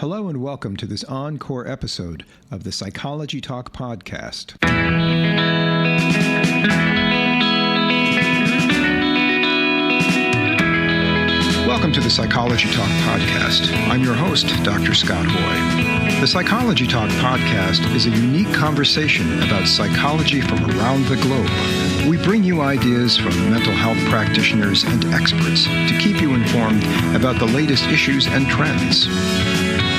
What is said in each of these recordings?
Hello and welcome to this Encore episode of the Psychology Talk podcast. Welcome to the Psychology Talk podcast. I'm your host, Dr. Scott Hoye. The Psychology Talk podcast is a unique conversation about psychology from around the globe. We bring you ideas from mental health practitioners and experts to keep you informed about the latest issues and trends.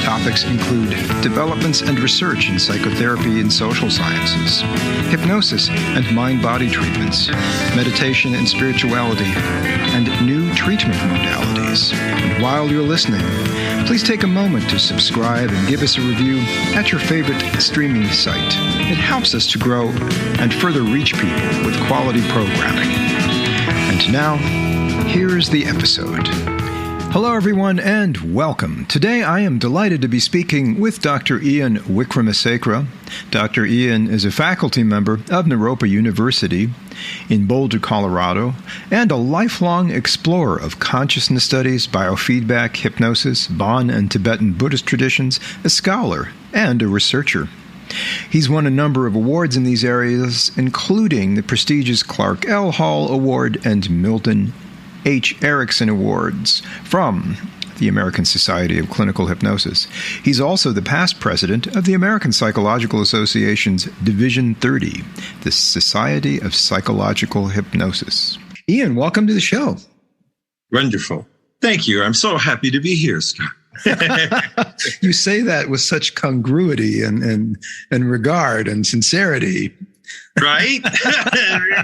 Topics include developments and research in psychotherapy and social sciences, hypnosis and mind-body treatments, meditation and spirituality, and new treatment modalities. And while you're listening, please take a moment to subscribe and give us a review at your favorite streaming site. It helps us to grow and further reach people with quality programming. And now, here's the episode. Hello, everyone, and welcome. Today, I am delighted to be speaking with Dr. Ian Wickramasekera. Dr. Ian is a faculty member of Naropa University in Boulder, Colorado, and a lifelong explorer of consciousness studies, biofeedback, hypnosis, Bon and Tibetan Buddhist traditions, a scholar, and a researcher. He's won a number of awards in these areas, including the prestigious Clark L. Hall Award and Milton H. Erickson Awards from the American Society of Clinical Hypnosis. He's also the past president of the American Psychological Association's Division 30, the Society of Psychological Hypnosis. Ian, welcome to the show. Wonderful. Thank you. I'm so happy to be here, Scott. You say that with such congruity and regard and sincerity. Right?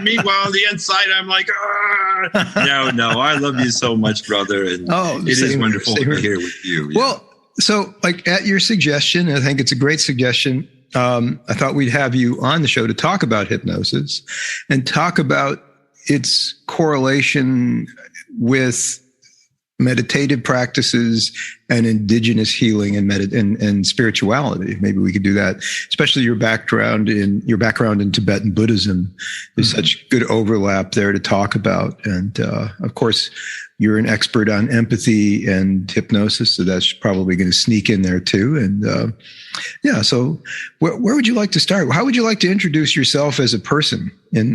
Meanwhile, on the inside, I'm like, no, I love you so much, brother. And it is wonderful to be here with you. Yeah. Well, so like at your suggestion, I think it's a great suggestion. I thought we'd have you on the show to talk about hypnosis and talk about its correlation with meditative practices and indigenous healing and spirituality. Maybe we could do that, especially your background in Tibetan Buddhism. There's such good overlap there to talk about. And of course, you're an expert on empathy and hypnosis, so that's probably going to sneak in there too. And so where would you like to start? How would you like to introduce yourself as a person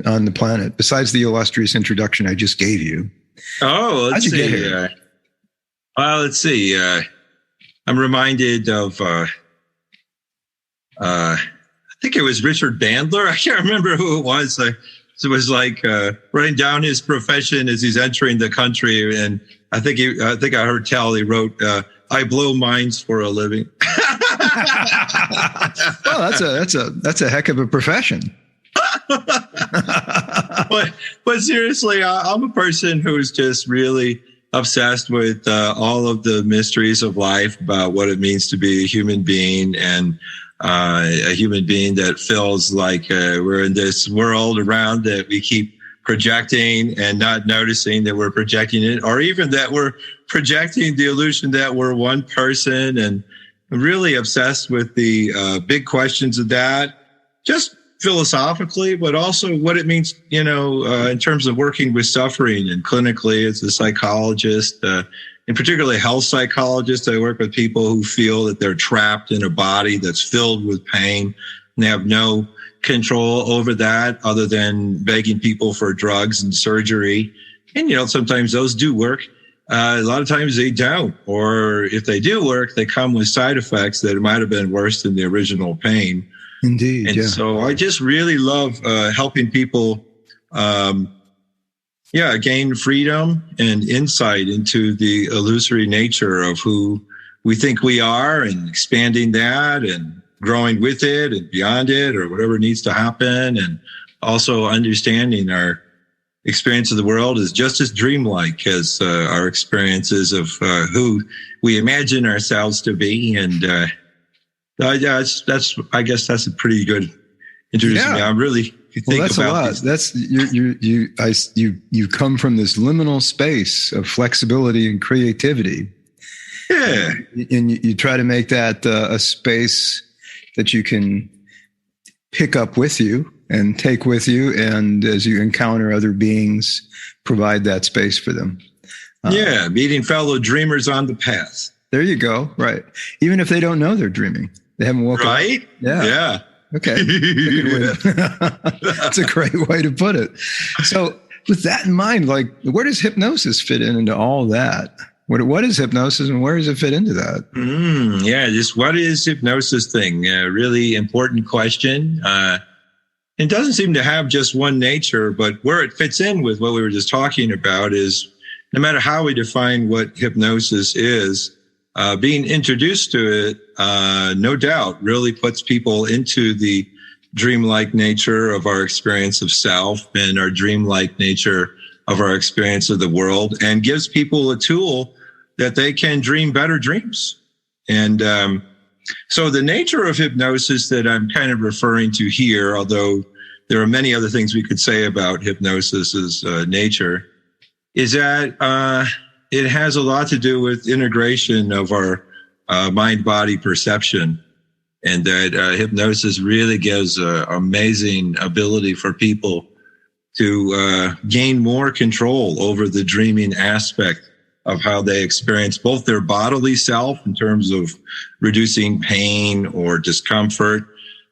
on the planet, besides the illustrious introduction I just gave you? Oh, let's see. Let's see. I'm reminded of, I think it was Richard Bandler. I can't remember who it was. It was like writing down his profession as he's entering the country. And I think I heard tell he wrote, I blow minds for a living. Well, that's a heck of a profession. but seriously, I'm a person who's just really obsessed with all of the mysteries of life, about what it means to be a human being, and a human being that feels like we're in this world around that we keep projecting and not noticing that we're projecting it, or even that we're projecting the illusion that we're one person. And I'm really obsessed with the big questions of that, just philosophically, but also what it means, in terms of working with suffering and clinically as a psychologist, and particularly health psychologist. I work with people who feel that they're trapped in a body that's filled with pain, and they have no control over that other than begging people for drugs and surgery. And, sometimes those do work. A lot of times they don't, or if they do work, they come with side effects that might have been worse than the original pain. Indeed. And so I just really love helping people, gain freedom and insight into the illusory nature of who we think we are, and expanding that and growing with it and beyond it, or whatever needs to happen. And also understanding our experience of the world is just as dreamlike as our experiences of who we imagine ourselves to be. And I guess that's a pretty good introduction. Yeah. I really think that's about a lot. That's you come from this liminal space of flexibility and creativity. Yeah, and you try to make that a space that you can pick up with you and take with you, and as you encounter other beings, provide that space for them. Meeting fellow dreamers on the path. There you go. Right. Even if they don't know they're dreaming, they haven't woken up. Right? Yeah. Okay. That's a great way to put it. So with that in mind, like, where does hypnosis fit into all that? What is hypnosis and where does it fit into that? Just what is hypnosis thing? Really important question. It doesn't seem to have just one nature, but where it fits in with what we were just talking about is no matter how we define what hypnosis is, being introduced to it, no doubt, really puts people into the dreamlike nature of our experience of self and our dreamlike nature of our experience of the world, and gives people a tool that they can dream better dreams. And so the nature of hypnosis that I'm kind of referring to here, although there are many other things we could say about hypnosis's nature, is that it has a lot to do with integration of our mind-body perception, and that hypnosis really gives an amazing ability for people to gain more control over the dreaming aspect of how they experience both their bodily self in terms of reducing pain or discomfort,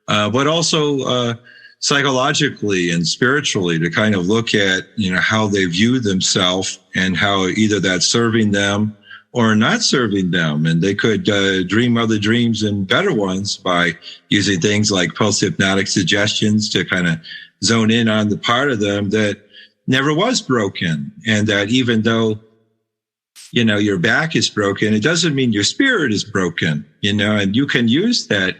but also psychologically and spiritually to kind of look at, how they view themselves and how either that's serving them or not serving them. And they could dream other dreams and better ones by using things like post-hypnotic suggestions to kind of zone in on the part of them that never was broken. And that even though, your back is broken, it doesn't mean your spirit is broken, and you can use that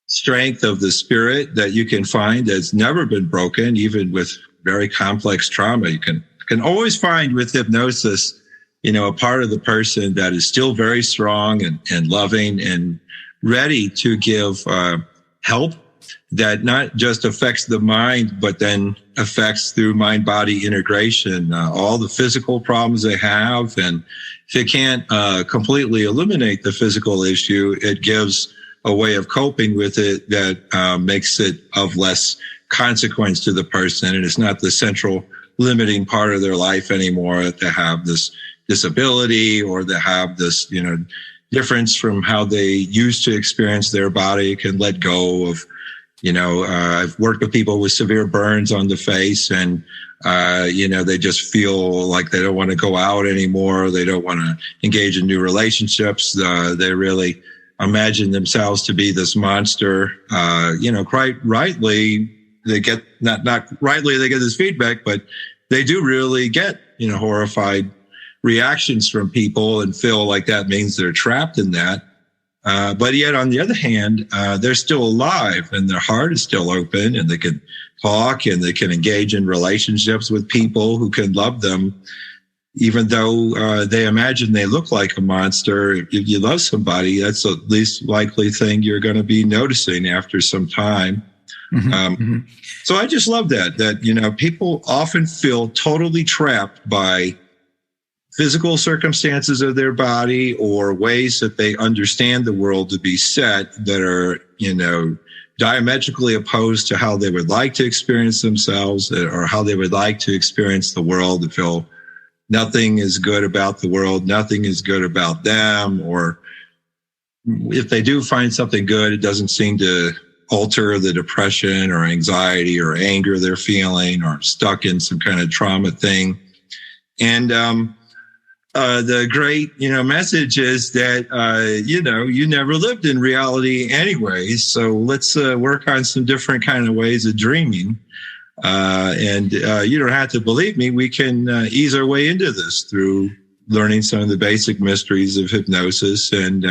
strength of the spirit that you can find that's never been broken, even with very complex trauma. You can always find with hypnosis, a part of the person that is still very strong and loving and ready to give help that not just affects the mind, but then affects through mind-body integration, all the physical problems they have. And if it can't completely eliminate the physical issue, it gives a way of coping with it that makes it of less consequence to the person. And it's not the central limiting part of their life anymore to have this disability or to have this, difference from how they used to experience their body. It can let go of, I've worked with people with severe burns on the face and, they just feel like they don't want to go out anymore. They don't want to engage in new relationships. They really imagine themselves to be this monster. Quite rightly, they get, not rightly, they get this feedback, but they do really get, horrified reactions from people and feel like that means they're trapped in that. But yet, on the other hand, they're still alive and their heart is still open and they can talk and they can engage in relationships with people who can love them, even though they imagine they look like a monster. If you love somebody, that's the least likely thing you're going to be noticing after some time. So I just love that, people often feel totally trapped by physical circumstances of their body or ways that they understand the world to be set that are, diametrically opposed to how they would like to experience themselves or how they would like to experience the world. To feel nothing is good about the world, nothing is good about them, or if they do find something good, it doesn't seem to alter the depression or anxiety or anger they're feeling or stuck in some kind of trauma thing. And the great, message is that, you never lived in reality anyways. So let's work on some different kind of ways of dreaming. And you don't have to believe me. We can ease our way into this through learning some of the basic mysteries of hypnosis and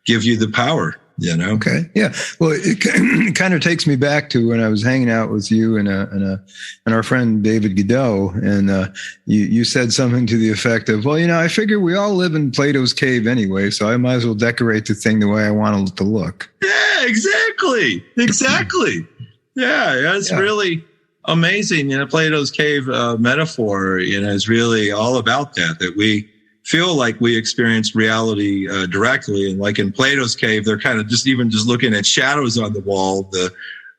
give you the power. Okay. Yeah. Well, it kind of takes me back to when I was hanging out with you and our friend David Godot, and you said something to the effect of, well, I figure we all live in Plato's cave anyway, so I might as well decorate the thing the way I want it to look. Yeah, exactly. Yeah, it's really amazing. Plato's cave metaphor, is really all about that we feel like we experience reality directly. And like in Plato's cave, they're kind of just looking at shadows on the wall, the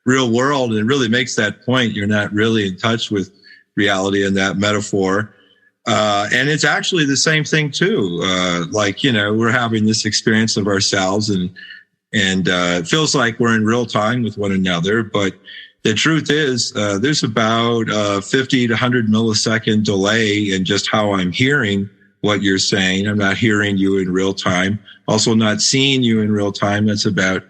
real world. And it really makes that point. You're not really in touch with reality in that metaphor. And it's actually the same thing too. We're having this experience of ourselves and it feels like we're in real time with one another. But the truth is, there's about 50 to 100 millisecond delay in just how I'm hearing what you're saying. I'm not hearing you in real time. Also not seeing you in real time. That's about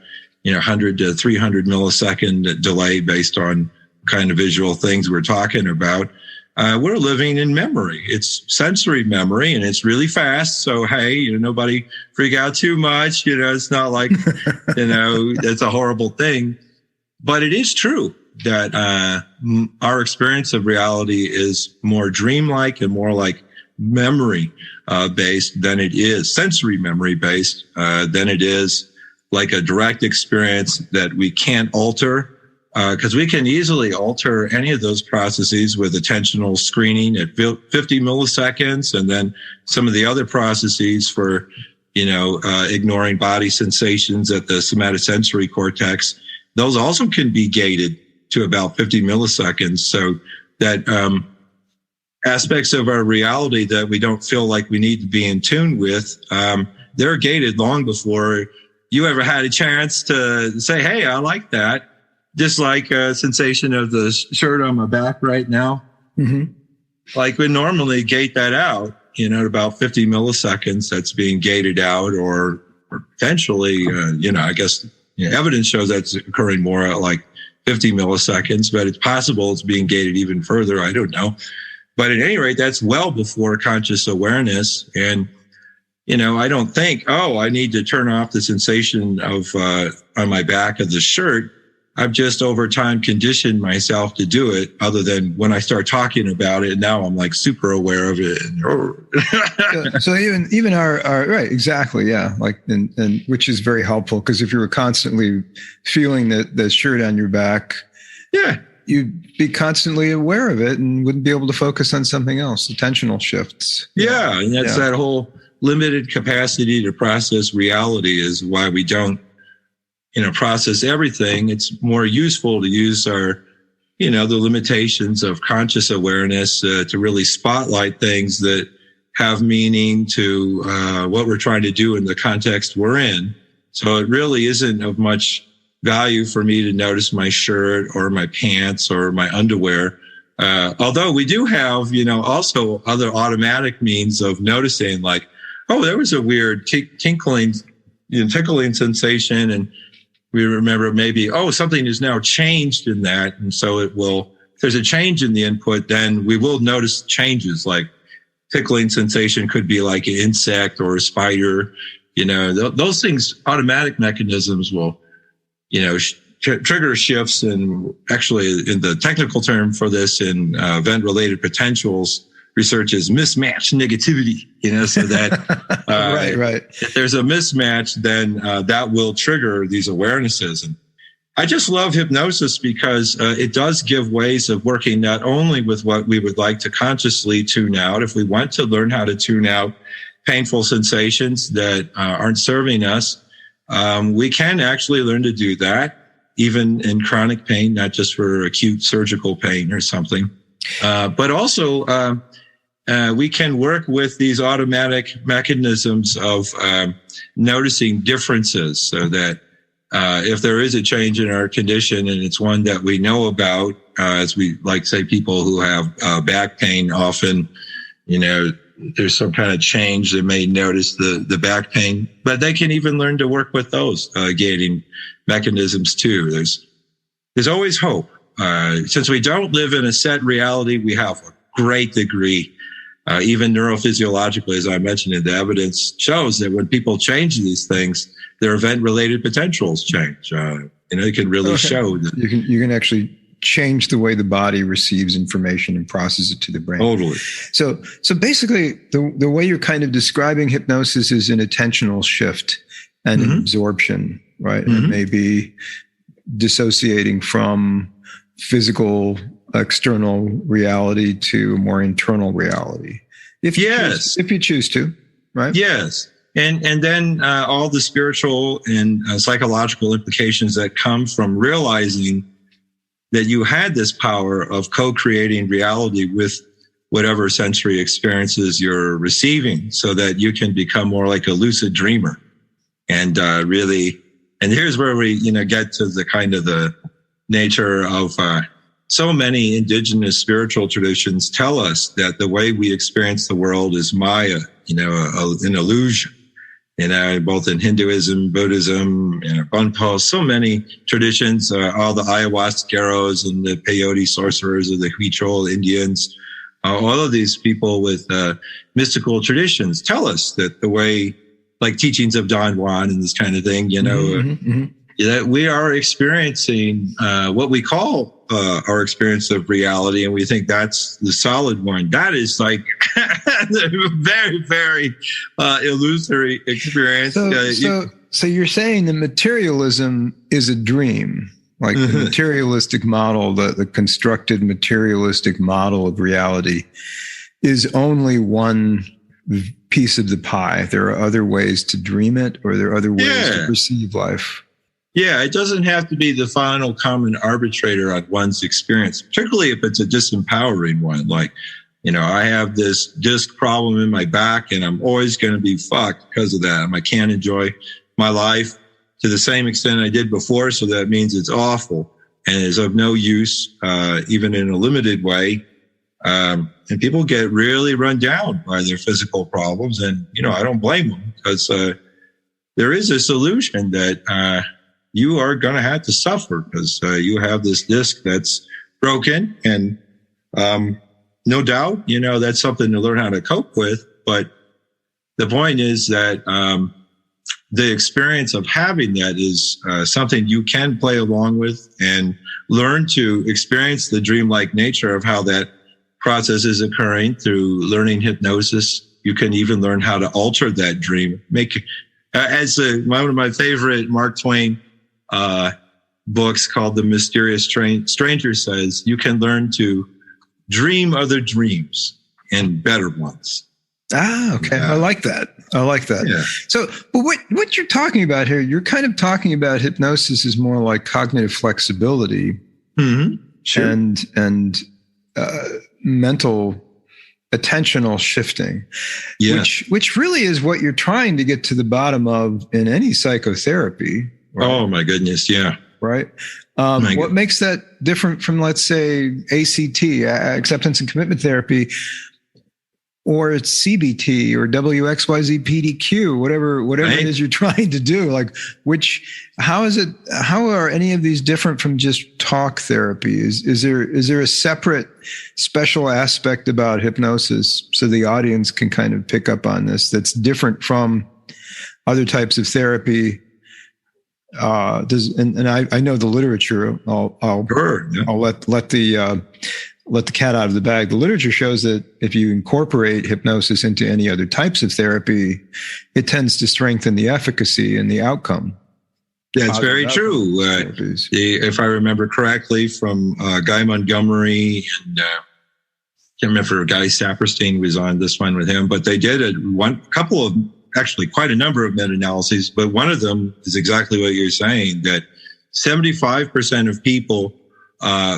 100 to 300 millisecond delay based on kind of visual things we're talking about. We're living in memory. It's sensory memory and it's really fast. So, hey, nobody freak out too much. It's not like, it's a horrible thing, but it is true that, our experience of reality is more dreamlike and more like memory, based than it is sensory memory based, than it is like a direct experience that we can't alter. Because we can easily alter any of those processes with attentional screening at 50 milliseconds, and then some of the other processes for, ignoring body sensations at the somatosensory cortex. Those also can be gated to about 50 milliseconds, so that aspects of our reality that we don't feel like we need to be in tune with, they're gated long before you ever had a chance to say, "Hey, I like that." Just like a sensation of the shirt on my back right now. Mm-hmm. Like we normally gate that out, at about 50 milliseconds, that's being gated out or potentially, I guess evidence shows that's occurring more at like 50 milliseconds, but it's possible it's being gated even further. I don't know. But at any rate, that's well before conscious awareness. And, I don't think, I need to turn off the sensation of, on my back of the shirt. I've just over time conditioned myself to do it, other than when I start talking about it. Now I'm like super aware of it. So even our right, exactly. Yeah. Like, and which is very helpful, because if you were constantly feeling the shirt on your back, you'd be constantly aware of it and wouldn't be able to focus on something else. Attentional shifts. Yeah. And that's that whole limited capacity to process reality is why we don't, process everything. It's more useful to use our, the limitations of conscious awareness to really spotlight things that have meaning to what we're trying to do in the context we're in. So it really isn't of much value for me to notice my shirt or my pants or my underwear. Although we do have, also other automatic means of noticing, like, there was a weird tickling sensation, and we remember maybe, something is now changed in that. And so if there's a change in the input, then we will notice changes, like tickling sensation could be like an insect or a spider, those things, automatic mechanisms will, trigger shifts. And actually in the technical term for this in event related potentials, research is mismatch negativity, so that right. If there's a mismatch, then that will trigger these awarenesses. And I just love hypnosis because it does give ways of working not only with what we would like to consciously tune out. If we want to learn how to tune out painful sensations that aren't serving us, we can actually learn to do that, even in chronic pain, not just for acute surgical pain or something. But also, we can work with these automatic mechanisms of noticing differences, so that if there is a change in our condition and it's one that we know about, as we like say, people who have back pain often, there's some kind of change, they may notice the back pain, but they can even learn to work with those gating mechanisms too. There's always hope. Since we don't live in a set reality, we have a great degree. Even neurophysiologically, as I mentioned, the evidence shows that when people change these things, their event-related potentials change. It can really show that you can actually change the way the body receives information and processes it to the brain. Totally. So basically, the way you're kind of describing hypnosis is an attentional shift and an absorption, right? And maybe dissociating from physical external reality to a more internal reality. If you choose to, right? Yes. And then all the spiritual and psychological implications that come from realizing that you had this power of co-creating reality with whatever sensory experiences you're receiving so that you can become more like a lucid dreamer. And and here's where we, get to the kind of the nature of so many indigenous spiritual traditions tell us that the way we experience the world is Maya, an illusion. Both in Hinduism, Buddhism, Bon-Buddhism, so many traditions, all the ayahuasqueros and the peyote sorcerers of the Huichol Indians, all of these people with mystical traditions tell us that the way, like teachings of Don Juan and this kind of thing, that we are experiencing what we call our experience of reality, and we think that's the solid one. That is like a very, very illusory experience. So you're saying that materialism is a dream, like the materialistic model, the constructed materialistic model of reality is only one piece of the pie. There are other ways to dream it, or there are other ways to perceive life. Yeah, it doesn't have to be the final common arbitrator on one's experience, particularly if it's a disempowering one. Like, I have this disc problem in my back and I'm always going to be fucked because of that. I can't enjoy my life to the same extent I did before. So that means it's awful and is of no use, even in a limited way. And people get really run down by their physical problems. And, I don't blame them, because there is a solution that you are going to have to suffer, because you have this disc that's broken. And no doubt, that's something to learn how to cope with. But the point is that the experience of having that is something you can play along with and learn to experience the dreamlike nature of how that process is occurring through learning hypnosis. You can even learn how to alter that dream. As one of my favorite Mark Twain books called The Mysterious Stranger says, you can learn to dream other dreams and better ones. Ah, okay. Yeah. I like that. Yeah. So, but what you're talking about here, you're kind of talking about hypnosis is more like cognitive flexibility, sure. and mental attentional shifting, which really is what you're trying to get to the bottom of in any psychotherapy. Right? Oh my goodness. Yeah. Right. What makes that different from, let's say, ACT, acceptance and commitment therapy, or it's CBT or WXYZ PDQ, whatever right. It is you're trying to do? Like, how are any of these different from just talk therapy? Is there a separate special aspect about hypnosis so the audience can kind of pick up on this that's different from other types of therapy? I know the literature. I'll let the cat out of the bag. The literature shows that if you incorporate hypnosis into any other types of therapy, it tends to strengthen the efficacy and the outcome. That's very true. If I remember correctly, from Guy Montgomery and I can't remember, Guy Saperstein was on this one with him, but they did actually quite a number of meta-analyses, but one of them is exactly what you're saying, that 75% of people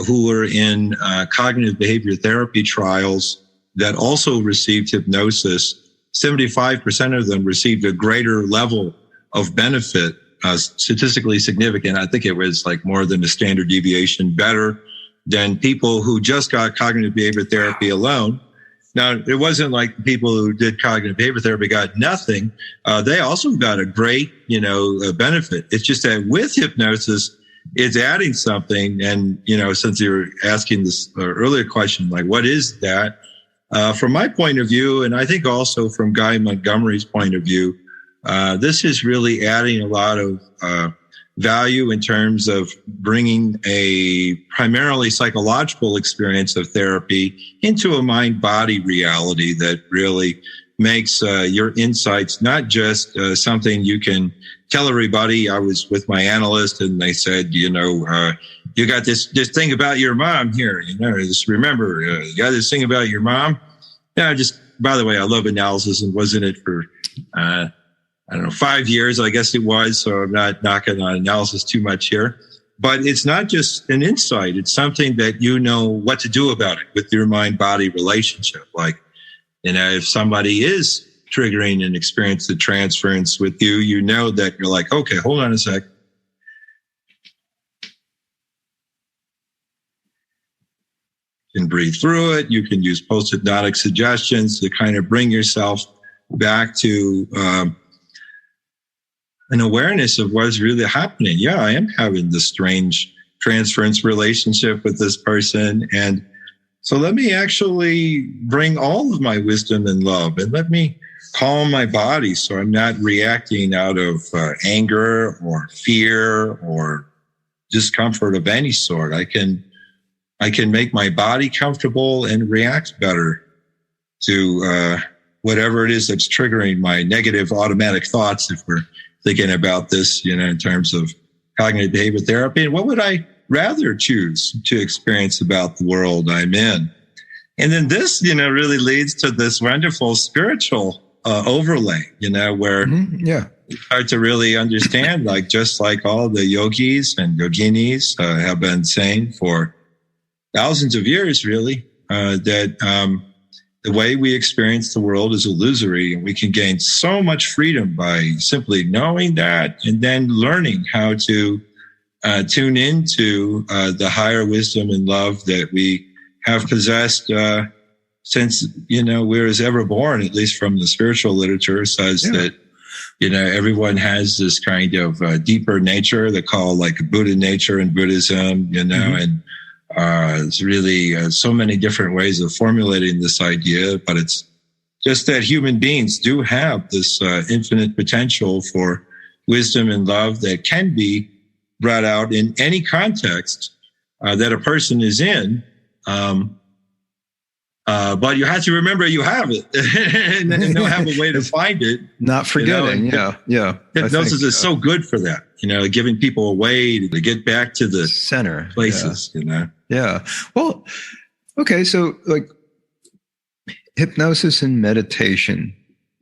who were in cognitive behavior therapy trials that also received hypnosis, 75% of them received a greater level of benefit, statistically significant. I think it was like more than a standard deviation better than people who just got cognitive behavior therapy alone. Now, it wasn't like the people who did cognitive behavior therapy got nothing. They also got a great, benefit. It's just that with hypnosis, it's adding something. And, since you were asking this earlier question, like, what is that? From my point of view, and I think also from Guy Montgomery's point of view, this is really adding a lot of value in terms of bringing a primarily psychological experience of therapy into a mind-body reality that really makes your insights not just something you can tell everybody. I was with my analyst and they said, you got this thing about your mom here, just remember, you got this thing about your mom. Yeah, by the way, I love analysis and was in it for, 5 years, I guess it was. So I'm not knocking on analysis too much here. but it's not just an insight. It's something that you know what to do about it with your mind-body relationship. Like, if somebody is triggering an experience of transference with you, you know that you're like, okay, hold on a sec. You can breathe through it. You can use post-hypnotic suggestions to kind of bring yourself back to an awareness of what's really happening. Yeah, I am having this strange transference relationship with this person. And so let me actually bring all of my wisdom and love, and let me calm my body so I'm not reacting out of anger or fear or discomfort of any sort. I can make my body comfortable and react better to whatever it is that's triggering my negative automatic thoughts, if we're thinking about this, in terms of cognitive behavior therapy. And what would I rather choose to experience about the world I'm in? And then this, really leads to this wonderful spiritual overlay, where you start to really understand, like, just like all the yogis and yoginis have been saying for thousands of years, really, that the way we experience the world is illusory, and we can gain so much freedom by simply knowing that and then learning how to tune into the higher wisdom and love that we have possessed since, we're as ever born, at least from the spiritual literature, says that, everyone has this kind of deeper nature they call like Buddha nature in Buddhism, and it's really so many different ways of formulating this idea, but it's just that human beings do have this infinite potential for wisdom and love that can be brought out in any context that a person is in. But you have to remember you have it and don't have a way to find it. Not forgetting. Yeah. Hypnosis is so good for that, giving people a way to get back to the center places, Yeah. Well, okay. So like hypnosis and meditation,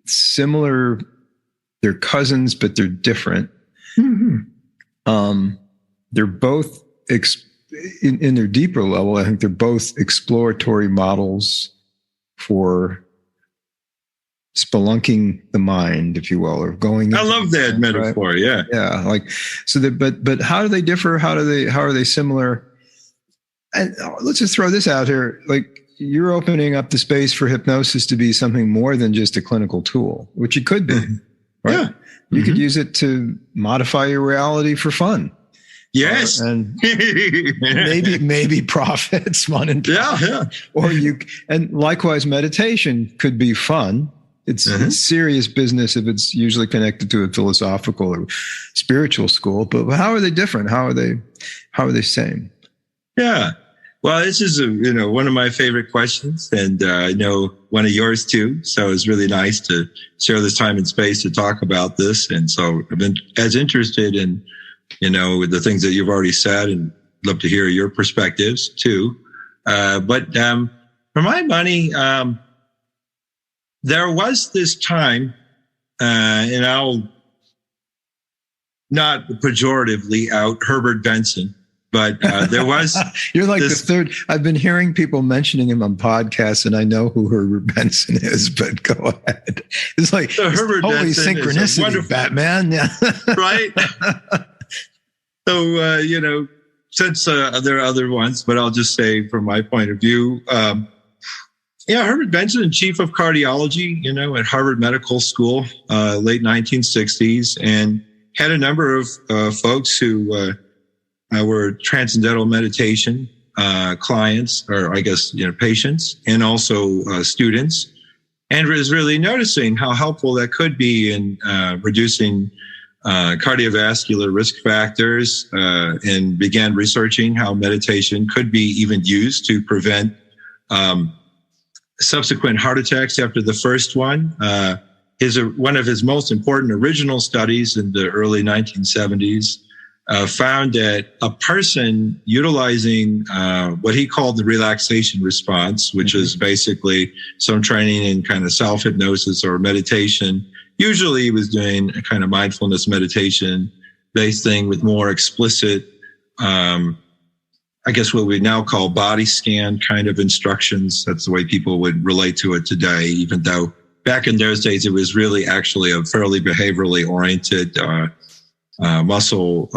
similar, they're cousins, but they're different. Mm-hmm. They're both in their deeper level. I think they're both exploratory models for spelunking the mind, if you will, or going. I love that metaphor. Right? Yeah. Yeah. Like, so that, but how do they differ? How are they similar? And let's just throw this out here. Like, you're opening up the space for hypnosis to be something more than just a clinical tool, which it could be, right? Yeah. You could use it to modify your reality for fun. Yes. And maybe profits, fun and profit. Yeah. Or and likewise, meditation could be fun. It's serious business if it's usually connected to a philosophical or spiritual school. But how are they different? How are they same? Yeah. Well, this is one of my favorite questions, and I know one of yours too. So it's really nice to share this time and space to talk about this. And so I've been as interested in, with the things that you've already said, and love to hear your perspectives too. But for my money, there was this time, and I'll not pejoratively out Herbert Benson. But there was. You're like the third. I've been hearing people mentioning him on podcasts, and I know who Herbert Benson is. But go ahead. It's like Herbert holy Benson synchronicity, Batman. Yeah, right. So since there are other ones, but I'll just say from my point of view, Herbert Benson, chief of cardiology, at Harvard Medical School, late 1960s, and had a number of folks who. Were transcendental meditation clients, or I guess, patients, and also students, and was really noticing how helpful that could be in reducing cardiovascular risk factors, and began researching how meditation could be even used to prevent subsequent heart attacks after the first one. One of his most important original studies in the early 1970s found that a person utilizing what he called the relaxation response, which is basically some training in kind of self-hypnosis or meditation. Usually he was doing a kind of mindfulness meditation based thing with more explicit I guess what we now call body scan kind of instructions. That's the way people would relate to it today, even though back in those days, it was really actually a fairly behaviorally oriented muscle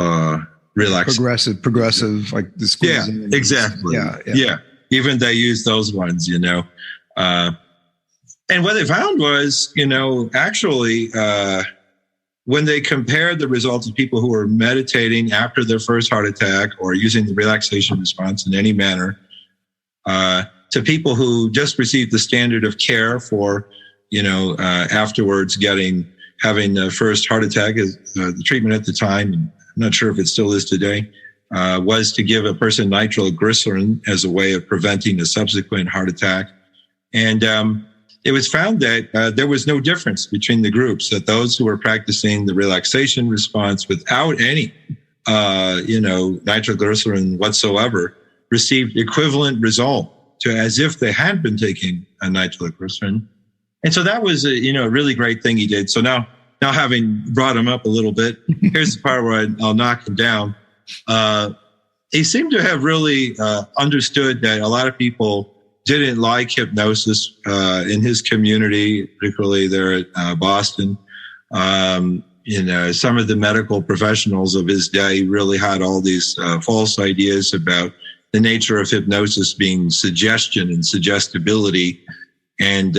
relaxation. Progressive, like the squeezing. Yeah, exactly. Yeah. Even they use those ones, and what they found was, actually, when they compared the results of people who were meditating after their first heart attack or using the relaxation response in any manner to people who just received the standard of care for, afterwards having the first heart attack, the treatment at the time, and I'm not sure if it still is today, was to give a person nitroglycerin as a way of preventing a subsequent heart attack. And it was found that there was no difference between the groups, that those who were practicing the relaxation response without any, nitroglycerin whatsoever received equivalent result to as if they had been taking a nitroglycerin. And so that was a really great thing he did. So now having brought him up a little bit, here's the part where I'll knock him down. He seemed to have really understood that a lot of people didn't like hypnosis in his community, particularly there at Boston. Some of the medical professionals of his day really had all these false ideas about the nature of hypnosis being suggestion and suggestibility. And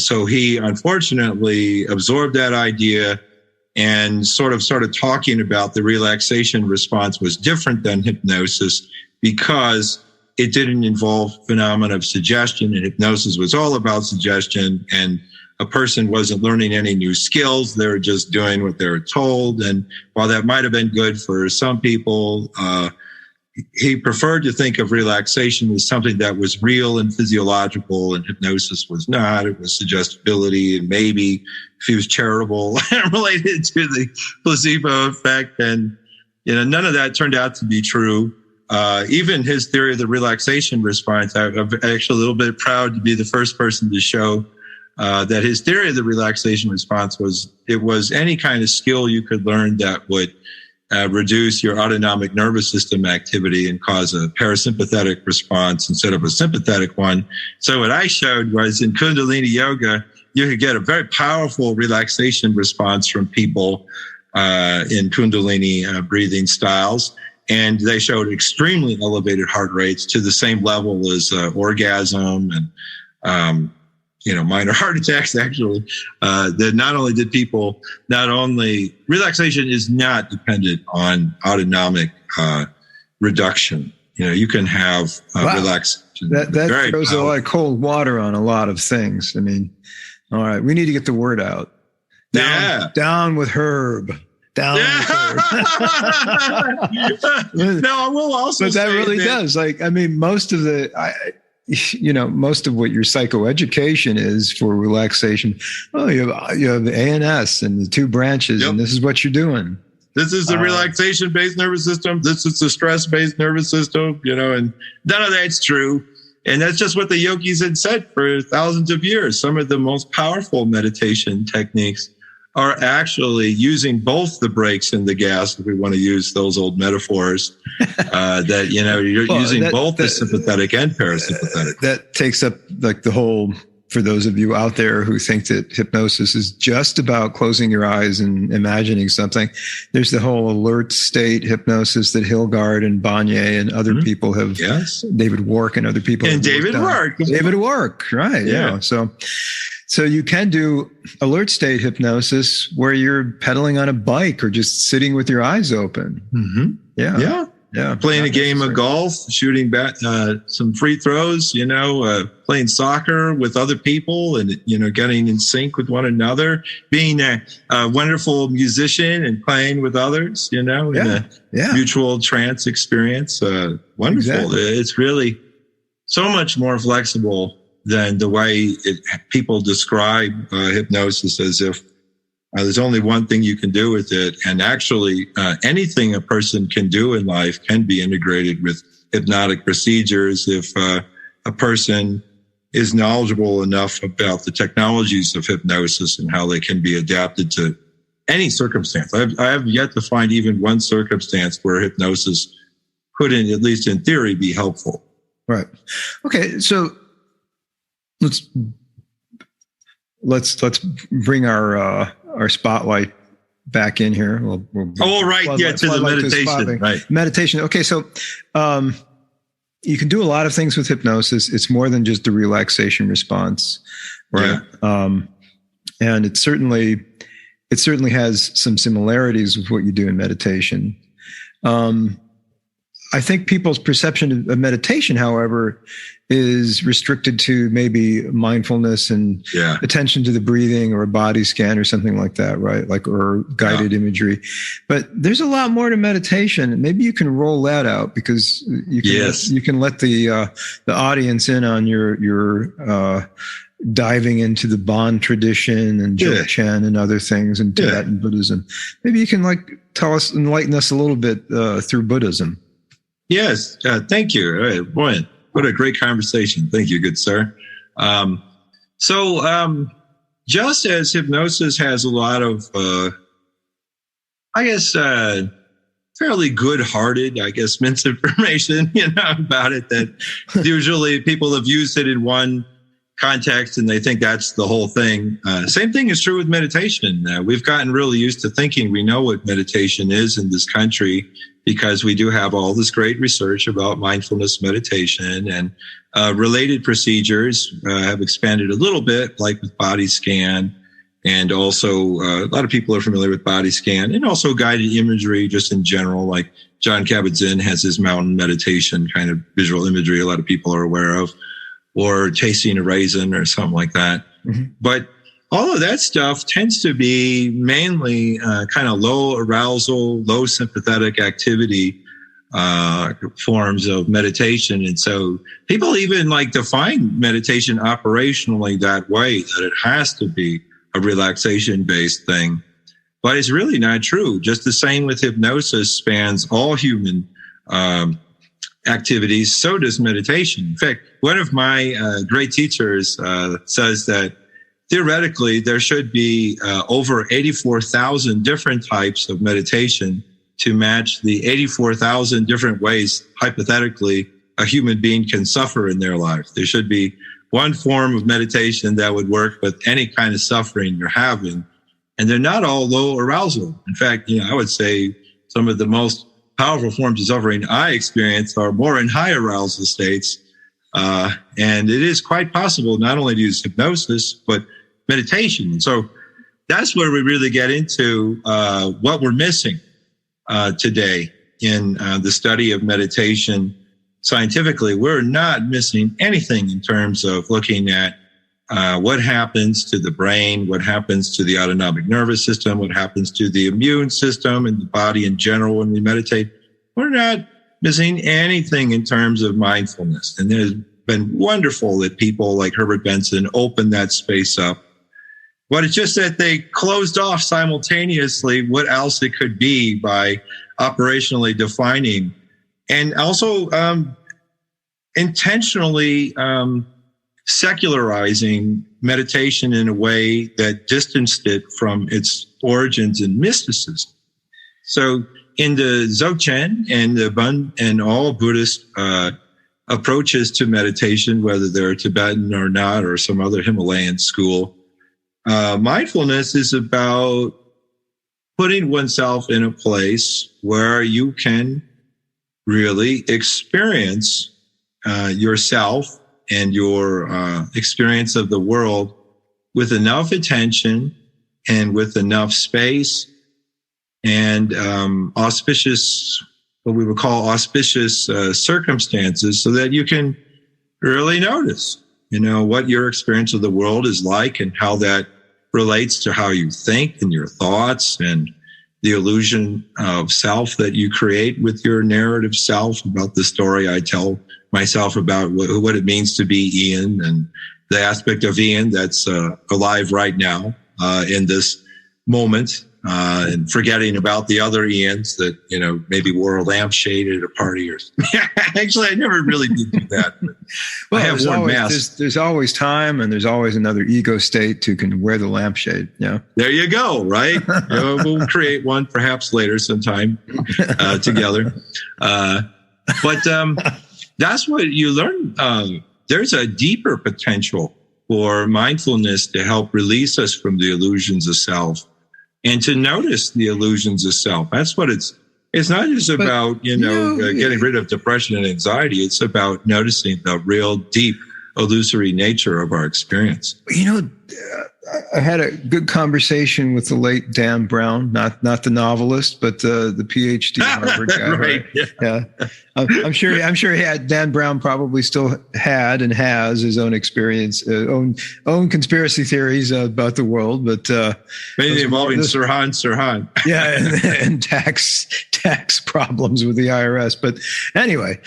so he unfortunately absorbed that idea and sort of started talking about the relaxation response was different than hypnosis because it didn't involve phenomena of suggestion, and hypnosis was all about suggestion, and a person wasn't learning any new skills. They were just doing what they were told. And while that might have been good for some people, he preferred to think of relaxation as something that was real and physiological, and hypnosis was not. It was suggestibility, and maybe if he was charitable related to the placebo effect. And, none of that turned out to be true. Even his theory of the relaxation response, I'm actually a little bit proud to be the first person to show that his theory of the relaxation response was any kind of skill you could learn that would reduce your autonomic nervous system activity and cause a parasympathetic response instead of a sympathetic one. So what I showed was in Kundalini yoga, you could get a very powerful relaxation response from people in Kundalini breathing styles. And they showed extremely elevated heart rates to the same level as orgasm and, minor heart attacks, actually. That not only did people, relaxation is not dependent on autonomic reduction. You can have relaxation. That throws a lot of cold water on a lot of things. I mean, all right, we need to get the word out. Down with Herb. No, I will also but that really does. Most of most of what your psychoeducation is for relaxation. Oh, you have the ANS and the two branches, and this is what you're doing. This is the relaxation-based nervous system. This is the stress-based nervous system, and none of that's true. And that's just what the yogis had said for thousands of years. Some of the most powerful meditation techniques are actually using both the brakes and the gas, if we want to use those old metaphors, you're using both the sympathetic and parasympathetic. That takes up the whole, for those of you out there who think that hypnosis is just about closing your eyes and imagining something, there's the whole alert state hypnosis that Hilgard and Bonnier and other people have, David Wark and other people. And David Wark, right. Yeah. So you can do alert state hypnosis where you're pedaling on a bike or just sitting with your eyes open. Mm-hmm. Yeah. Playing a game of golf, shooting some free throws, playing soccer with other people and, getting in sync with one another, being a wonderful musician and playing with others, in a mutual trance experience. Wonderful. Exactly. It's really so much more flexible than the way people describe hypnosis, as if there's only one thing you can do with it. And actually, anything a person can do in life can be integrated with hypnotic procedures if a person is knowledgeable enough about the technologies of hypnosis and how they can be adapted to any circumstance. I have yet to find even one circumstance where hypnosis could, at least in theory, be helpful. Right. Okay. So let's bring our spotlight back in here. We'll to the meditation. Right. Meditation. Okay. So you can do a lot of things with hypnosis. It's more than just a relaxation response, right? Yeah. And it certainly has some similarities with what you do in meditation. I think people's perception of meditation, however, is restricted to maybe mindfulness and attention to the breathing or a body scan or something like that, right? Or guided imagery. But there's a lot more to meditation. Maybe you can roll that out, because you can let the audience in on your diving into the Bon tradition and Dzogchen and other things and Tibetan Buddhism. Maybe you can enlighten us a little bit through Buddhism. Yes, thank you. All right, boy, what a great conversation. Thank you, good sir. So just as hypnosis has a lot of, fairly good-hearted, misinformation, about it, that usually people have used it in one context and they think that's the whole thing. Same thing is true with meditation. We've gotten really used to thinking we know what meditation is in this country, because we do have all this great research about mindfulness meditation, and related procedures have expanded a little bit, like with body scan. And also a lot of people are familiar with body scan, and also guided imagery just in general, like John Kabat-Zinn has his mountain meditation kind of visual imagery a lot of people are aware of, or tasting a raisin or something like that. Mm-hmm. But all of that stuff tends to be mainly kind of low arousal, low sympathetic activity forms of meditation. And so people even define meditation operationally that way, that it has to be a relaxation-based thing. But it's really not true. Just the same with hypnosis spans all human activities, so does meditation. In fact, one of my great teachers says that theoretically there should be over 84,000 different types of meditation to match the 84,000 different ways, hypothetically, a human being can suffer in their life. There should be one form of meditation that would work with any kind of suffering you're having. And they're not all low arousal. In fact, I would say some of the most powerful forms of suffering I experience are more in high arousal states. And it is quite possible not only to use hypnosis, but meditation. And so that's where we really get into what we're missing today in the study of meditation. Scientifically, we're not missing anything in terms of looking at what happens to the brain, what happens to the autonomic nervous system, what happens to the immune system and the body in general when we meditate. We're not missing anything in terms of mindfulness. And it's been wonderful that people like Herbert Benson opened that space up. But it's just that they closed off simultaneously what else it could be by operationally defining, and also intentionally secularizing meditation in a way that distanced it from its origins in mysticism. So in the Dzogchen and the Bon and all Buddhist approaches to meditation, whether they're Tibetan or not, or some other Himalayan school, mindfulness is about putting oneself in a place where you can really experience yourself and your experience of the world with enough attention and with enough space and auspicious, what we would call auspicious circumstances, so that you can really notice, what your experience of the world is like and how that relates to how you think and your thoughts and the illusion of self that you create with your narrative self about the story I tell myself about what it means to be Ian and the aspect of Ian that's alive right now in this moment, and forgetting about the other Ians that, maybe wore a lampshade at a party or actually, I never really did do that. Well, I have worn masks. There's always time, and there's always another ego state who can wear the lampshade. Yeah. There you go. Right. We'll create one perhaps later sometime together. But that's what you learn. There's a deeper potential for mindfulness to help release us from the illusions of self and to notice the illusions of self. That's what it's not just about, getting rid of depression and anxiety. It's about noticing the real deep illusory nature of our experience. I had a good conversation with the late Dan Brown, not the novelist, but the PhD Harvard guy. Right. Yeah. I'm sure he had. Dan Brown probably still had and has his own experience, own conspiracy theories about the world, but mainly involving Sirhan. Yeah, and tax problems with the IRS. But anyway,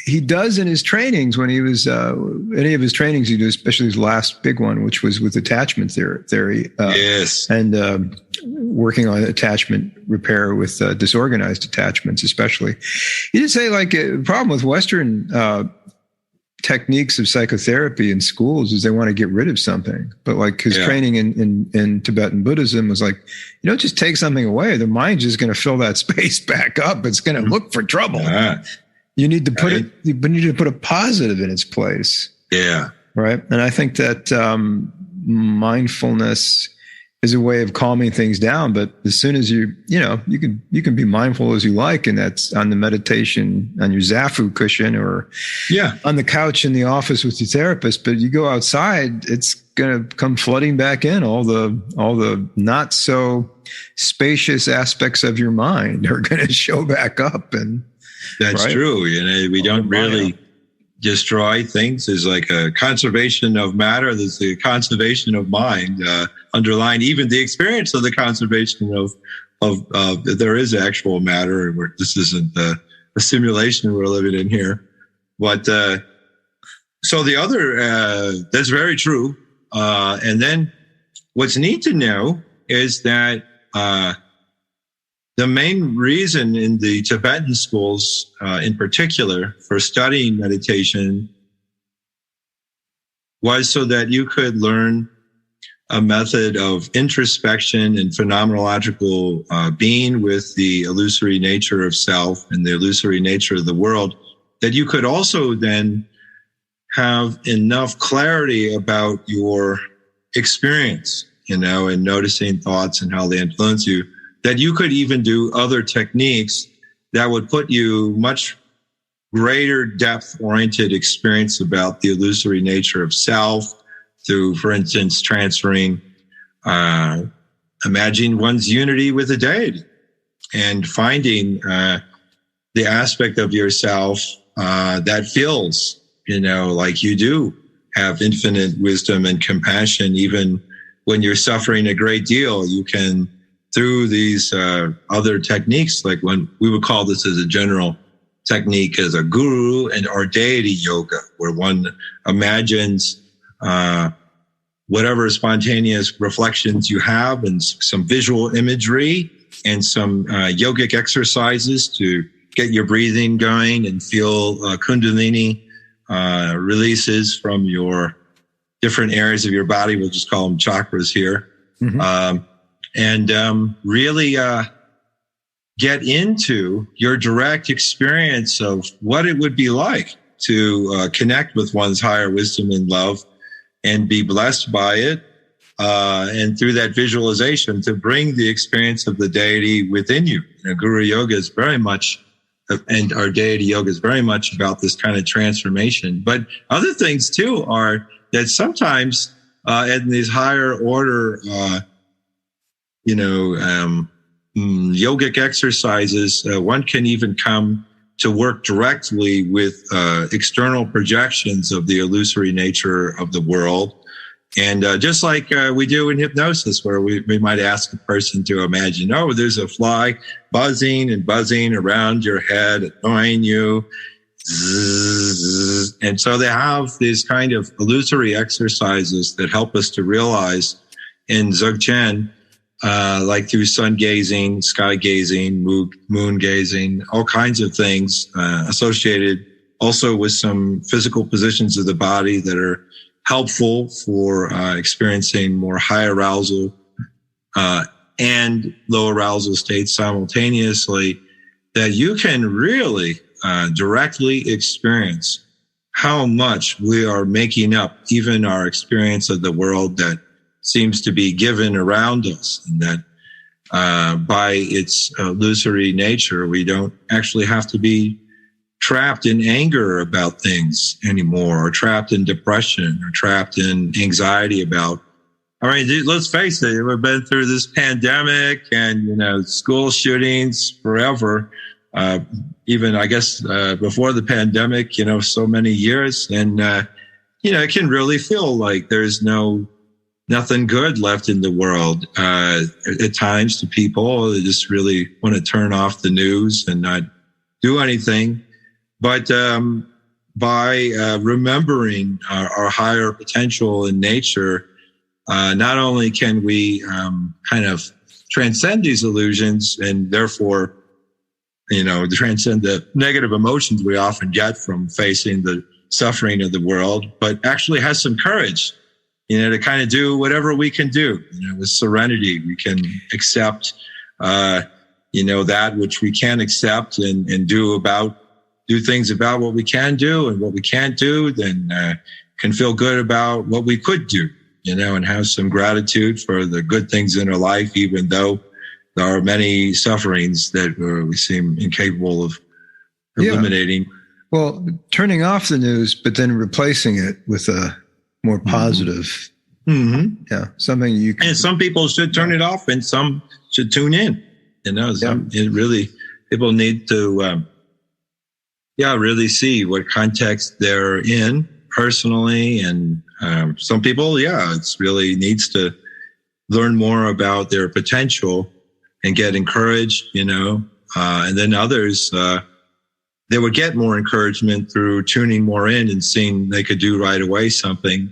he does in his trainings, when he was, any of his trainings he did, especially his last big one, which was with attachment theory. Yes. And working on attachment repair with disorganized attachments, especially. He did say, a problem with Western techniques of psychotherapy in schools is they want to get rid of something. But his training in Tibetan Buddhism was just take something away. The mind's just going to fill that space back up. It's going to look for trouble. You need to put put a positive in its place. Yeah. Right. And I think that mindfulness is a way of calming things down. But as soon as you can be mindful as you like, and that's on the meditation, on your Zafu cushion, or on the couch in the office with your therapist. But you go outside, it's going to come flooding back in. All the not so spacious aspects of your mind are going to show back up. And that's true. We don't really destroy things. There's like a conservation of matter. There's the conservation of mind, underlying even the experience of the conservation of there is actual matter. This isn't a simulation we're living in here. But so the other, that's very true. And then what's neat to know is that the main reason in the Tibetan schools, in particular, for studying meditation was so that you could learn a method of introspection and phenomenological being with the illusory nature of self and the illusory nature of the world, that you could also then have enough clarity about your experience, and noticing thoughts and how they influence you, that you could even do other techniques that would put you much greater depth-oriented experience about the illusory nature of self through, for instance, transferring, imagining one's unity with a deity and finding the aspect of yourself that feels, like you do have infinite wisdom and compassion. Even when you're suffering a great deal, you can, through these other techniques, like when we would call this as a general technique as a guru and or deity yoga, where one imagines whatever spontaneous reflections you have and some visual imagery and some yogic exercises to get your breathing going and feel Kundalini releases from your different areas of your body. We'll just call them chakras here. Mm-hmm. And really get into your direct experience of what it would be like to connect with one's higher wisdom and love and be blessed by it. And through that visualization, to bring the experience of the deity within you. Guru Yoga is very much, and our deity yoga is very much about this kind of transformation. But other things too are that sometimes in these higher order yogic exercises, one can even come to work directly with external projections of the illusory nature of the world. And just like we do in hypnosis, where we might ask a person to imagine, there's a fly buzzing and buzzing around your head, annoying you. And so they have these kind of illusory exercises that help us to realize in Dzogchen, like through sun gazing, sky gazing, moon gazing, all kinds of things associated also with some physical positions of the body that are helpful for experiencing more high arousal and low arousal states simultaneously. that you can really directly experience how much we are making up even our experience of the world that seems to be given around us, and that by its illusory nature, we don't actually have to be trapped in anger about things anymore, or trapped in depression, or trapped in anxiety about. I mean, let's face it, we've been through this pandemic and, school shootings forever. Even, I guess, before the pandemic, so many years. And, it can really feel like there's nothing good left in the world. At times to people, they just really want to turn off the news and not do anything. But, by remembering our higher potential in nature, not only can we kind of transcend these illusions and therefore, transcend the negative emotions we often get from facing the suffering of the world, but actually has some courage, to kind of do whatever we can do, with serenity. We can accept, that which we can accept and do things about what we can do, and what we can't do, then can feel good about what we could do. And have some gratitude for the good things in our life, even though there are many sufferings that we seem incapable of eliminating. Yeah. Well, turning off the news, but then replacing it with a more positive, something you can. And some people should turn it off, and some should tune in. People need to, really see what context they're in personally, and some people, it's really needs to learn more about their potential and get encouraged, and then others, they would get more encouragement through tuning more in and seeing they could do right away something.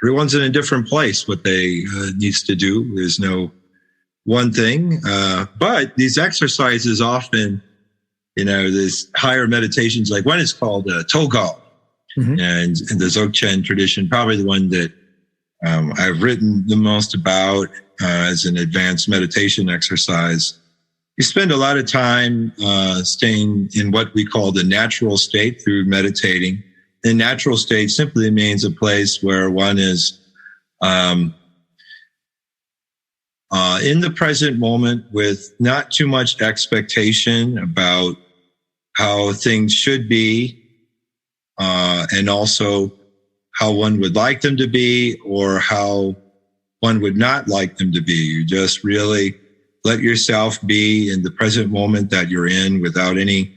Everyone's in a different place. What they needs to do. There's no one thing, but these exercises often, there's higher meditations, like one is called Togal. And in the Dzogchen tradition, probably the one that I've written the most about as an advanced meditation exercise. You spend a lot of time staying in what we call the natural state through meditating. The natural state simply means a place where one is in the present moment with not too much expectation about how things should be, and also how one would like them to be, or how one would not like them to be. You just really let yourself be in the present moment that you're in without any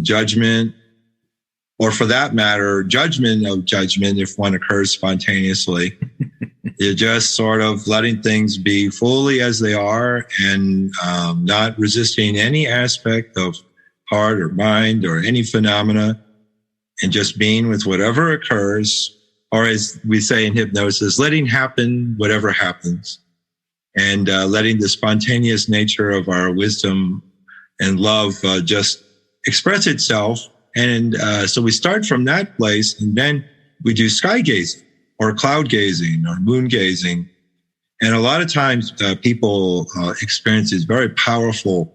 judgment, or for that matter, judgment of judgment if one occurs spontaneously. You're just sort of letting things be fully as they are, and not resisting any aspect of heart or mind or any phenomena, and just being with whatever occurs, or as we say in hypnosis, letting happen whatever happens, and letting the spontaneous nature of our wisdom and love just express itself. And so we start from that place, and then we do sky gazing or cloud gazing or moon gazing. And a lot of times people experience these very powerful,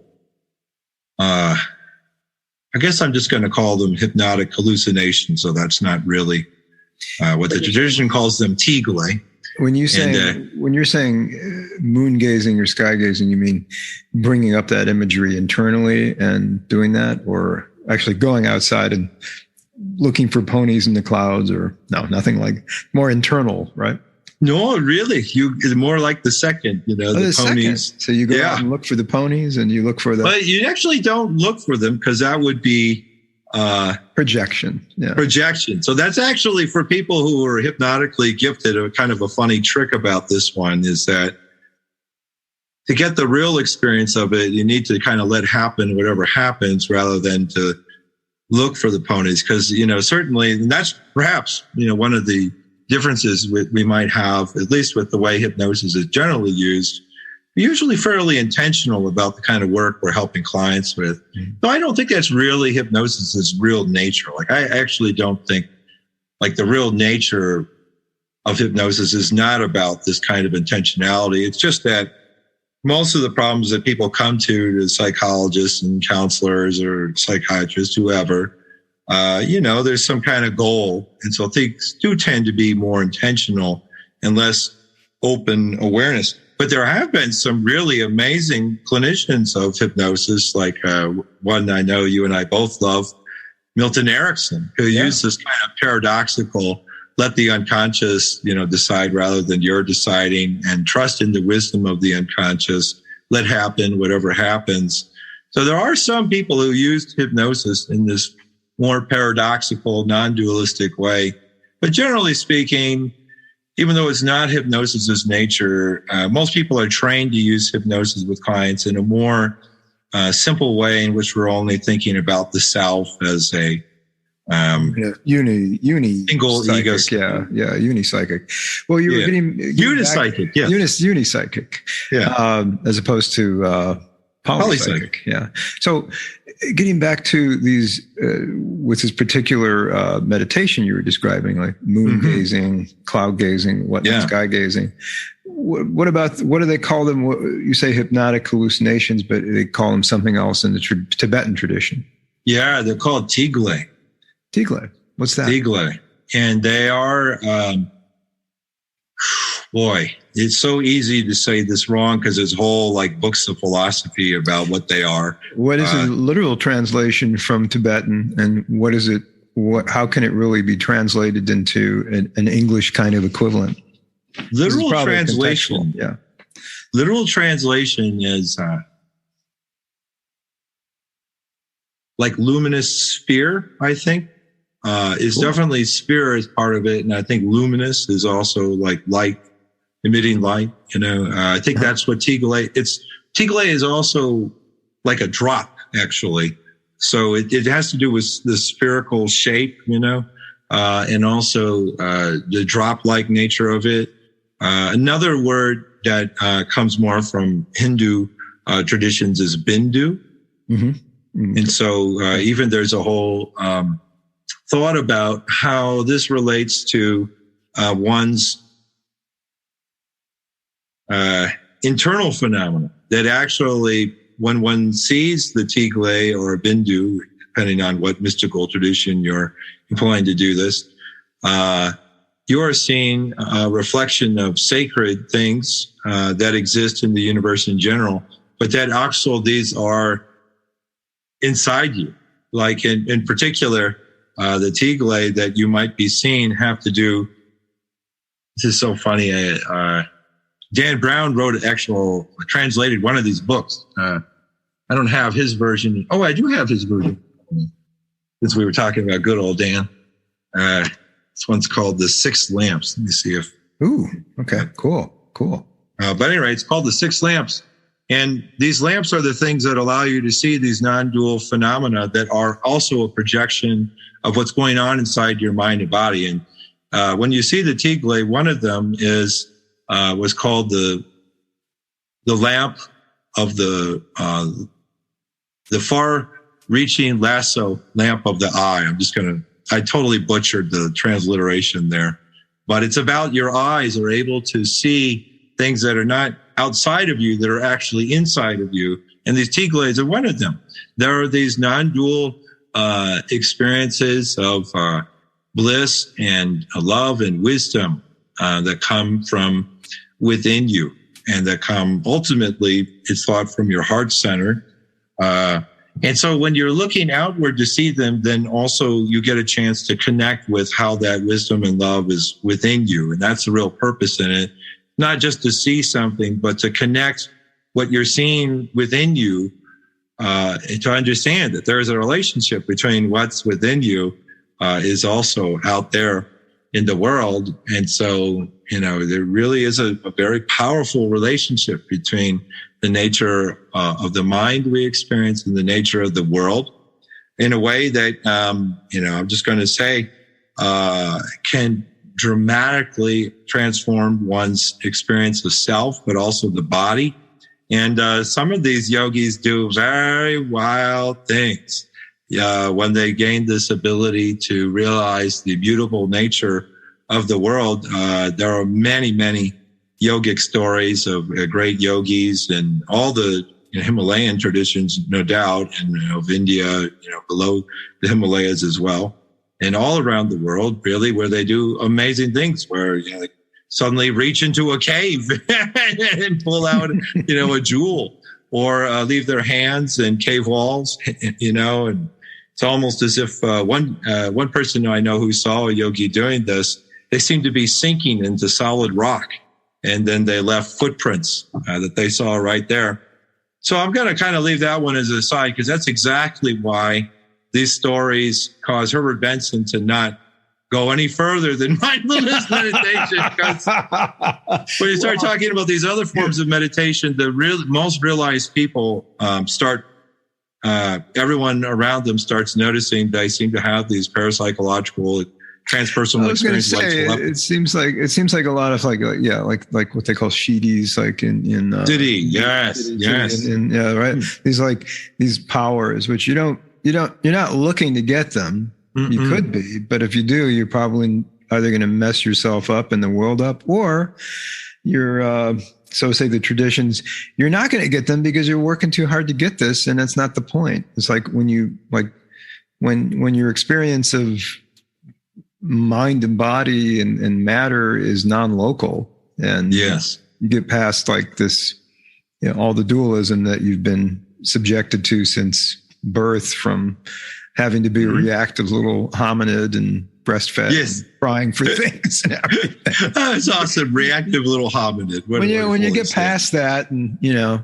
I guess I'm just going to call them hypnotic hallucinations. So that's not really what the tradition calls them, tigle. When you're saying moon gazing or sky gazing, you mean bringing up that imagery internally and doing that, or actually going outside and looking for ponies in the clouds, or no, nothing like, more internal, right? No, really. It's more like the second, the ponies. Second. So you go out and look for the ponies, and you look for the. But you actually don't look for them, because that would be projection. Yeah. Projection. So that's actually, for people who are hypnotically gifted, a kind of a funny trick about this one is that to get the real experience of it, you need to kind of let happen whatever happens, rather than to look for the ponies. Because, certainly, and that's perhaps, one of the differences we might have, at least with the way hypnosis is generally used. We're usually fairly intentional about the kind of work we're helping clients with. So I don't think that's really hypnosis's real nature. Like, I actually don't think, like, the real nature of hypnosis is not about this kind of intentionality. It's just that most of the problems that people come to psychologists and counselors or psychiatrists, whoever, there's some kind of goal. And so things do tend to be more intentional and less open awareness. But there have been some really amazing clinicians of hypnosis, like one I know you and I both love, Milton Erickson, who used this kind of paradoxical, let the unconscious, decide rather than you're deciding, and trust in the wisdom of the unconscious, let happen whatever happens. So there are some people who used hypnosis in this more paradoxical, non-dualistic way. But generally speaking, even though it's not hypnosis's nature, most people are trained to use hypnosis with clients in a more simple way, in which we're only thinking about the self as a single ego. Yeah, unipsychic. Well, you were getting unipsychic, unipsychic, as opposed to polypsychic. Yeah. So, getting back to these, with this particular meditation you were describing, like moon gazing, cloud gazing, sky gazing. What do they call them? You say hypnotic hallucinations, but they call them something else in the Tibetan tradition. Yeah, they're called tigle. Tigle. What's that? Tigle. And they are, it's so easy to say this wrong because there's whole books of philosophy about what they are. What is a literal translation from Tibetan, and what is it? How can it really be translated into an English kind of equivalent? Literal translation. Yeah. Literal translation is like luminous sphere, I think. Is definitely sphere is part of it. And I think luminous is also like light, emitting light. I think that's what tigle is. Tigle is also like a drop, actually. So it has to do with the spherical shape, and also the drop-like nature of it. Another word that comes more from Hindu traditions is bindu. And so even there's a whole thought about how this relates to one's internal phenomena, that actually when one sees the tigle or a bindu, depending on what mystical tradition you're employing to do this, you are seeing a reflection of sacred things that exist in the universe in general, but that also these are inside you. Like in particular, the tigle that you might be seeing have to do, this is so funny, Dan Brown translated one of these books. I don't have his version. Oh, I do have his version. Since we were talking about good old Dan. This one's called The Six Lamps. Let me see if... Ooh, okay, cool. But anyway, it's called The Six Lamps. And these lamps are the things that allow you to see these non-dual phenomena that are also a projection of what's going on inside your mind and body. And when you see the tigle, one of them was called the lamp of the far-reaching lasso lamp of the eye. I totally butchered the transliteration there, but it's about your eyes are able to see things that are not outside of you, that are actually inside of you. And these tigles are one of them. There are these non-dual experiences of bliss and love and wisdom that come from within you, and that come ultimately, it's thought, from your heart center. And so when you're looking outward to see them, then also you get a chance to connect with how that wisdom and love is within you. And that's the real purpose in it. Not just to see something, but to connect what you're seeing within you, and to understand that there is a relationship between what's within you is also out there in the world. And so, there really is a very powerful relationship between the nature of the mind we experience and the nature of the world, in a way that, I'm just going to say, can dramatically transform one's experience of self, but also the body. And some of these yogis do very wild things when they gain this ability to realize the beautiful nature of the world. There are many, many yogic stories of great yogis and all the Himalayan traditions, no doubt, and of India, below the Himalayas as well, and all around the world, really, where they do amazing things, where they suddenly reach into a cave and pull out, a jewel, or leave their hands in cave walls, and it's almost as if one person I know who saw a yogi doing this, they seemed to be sinking into solid rock, and then they left footprints that they saw right there. So I'm going to kind of leave that one as an aside, because that's exactly why these stories cause Herbert Benson to not go any further than mindfulness meditation. Because when you start talking about these other forms of meditation, the most realized people everyone around them starts noticing they seem to have these parapsychological, transpersonal experiences. It seems like a lot of like what they call Psy.Ds, like in Psy.D, yes. And right. These powers, which you're not looking to get them. Mm-hmm. You could be, but if you do, you're probably either going to mess yourself up and the world up, or you're, so say the traditions, you're not going to get them because you're working too hard to get this. And that's not the point. It's like when your experience of mind and body and matter is non-local, and yes, you get past like this, all the dualism that you've been subjected to since birth, from having to be a reactive little hominid and breastfed, yes, and crying for things and everything. That's awesome. Reactive little hominid. When you get past that, and you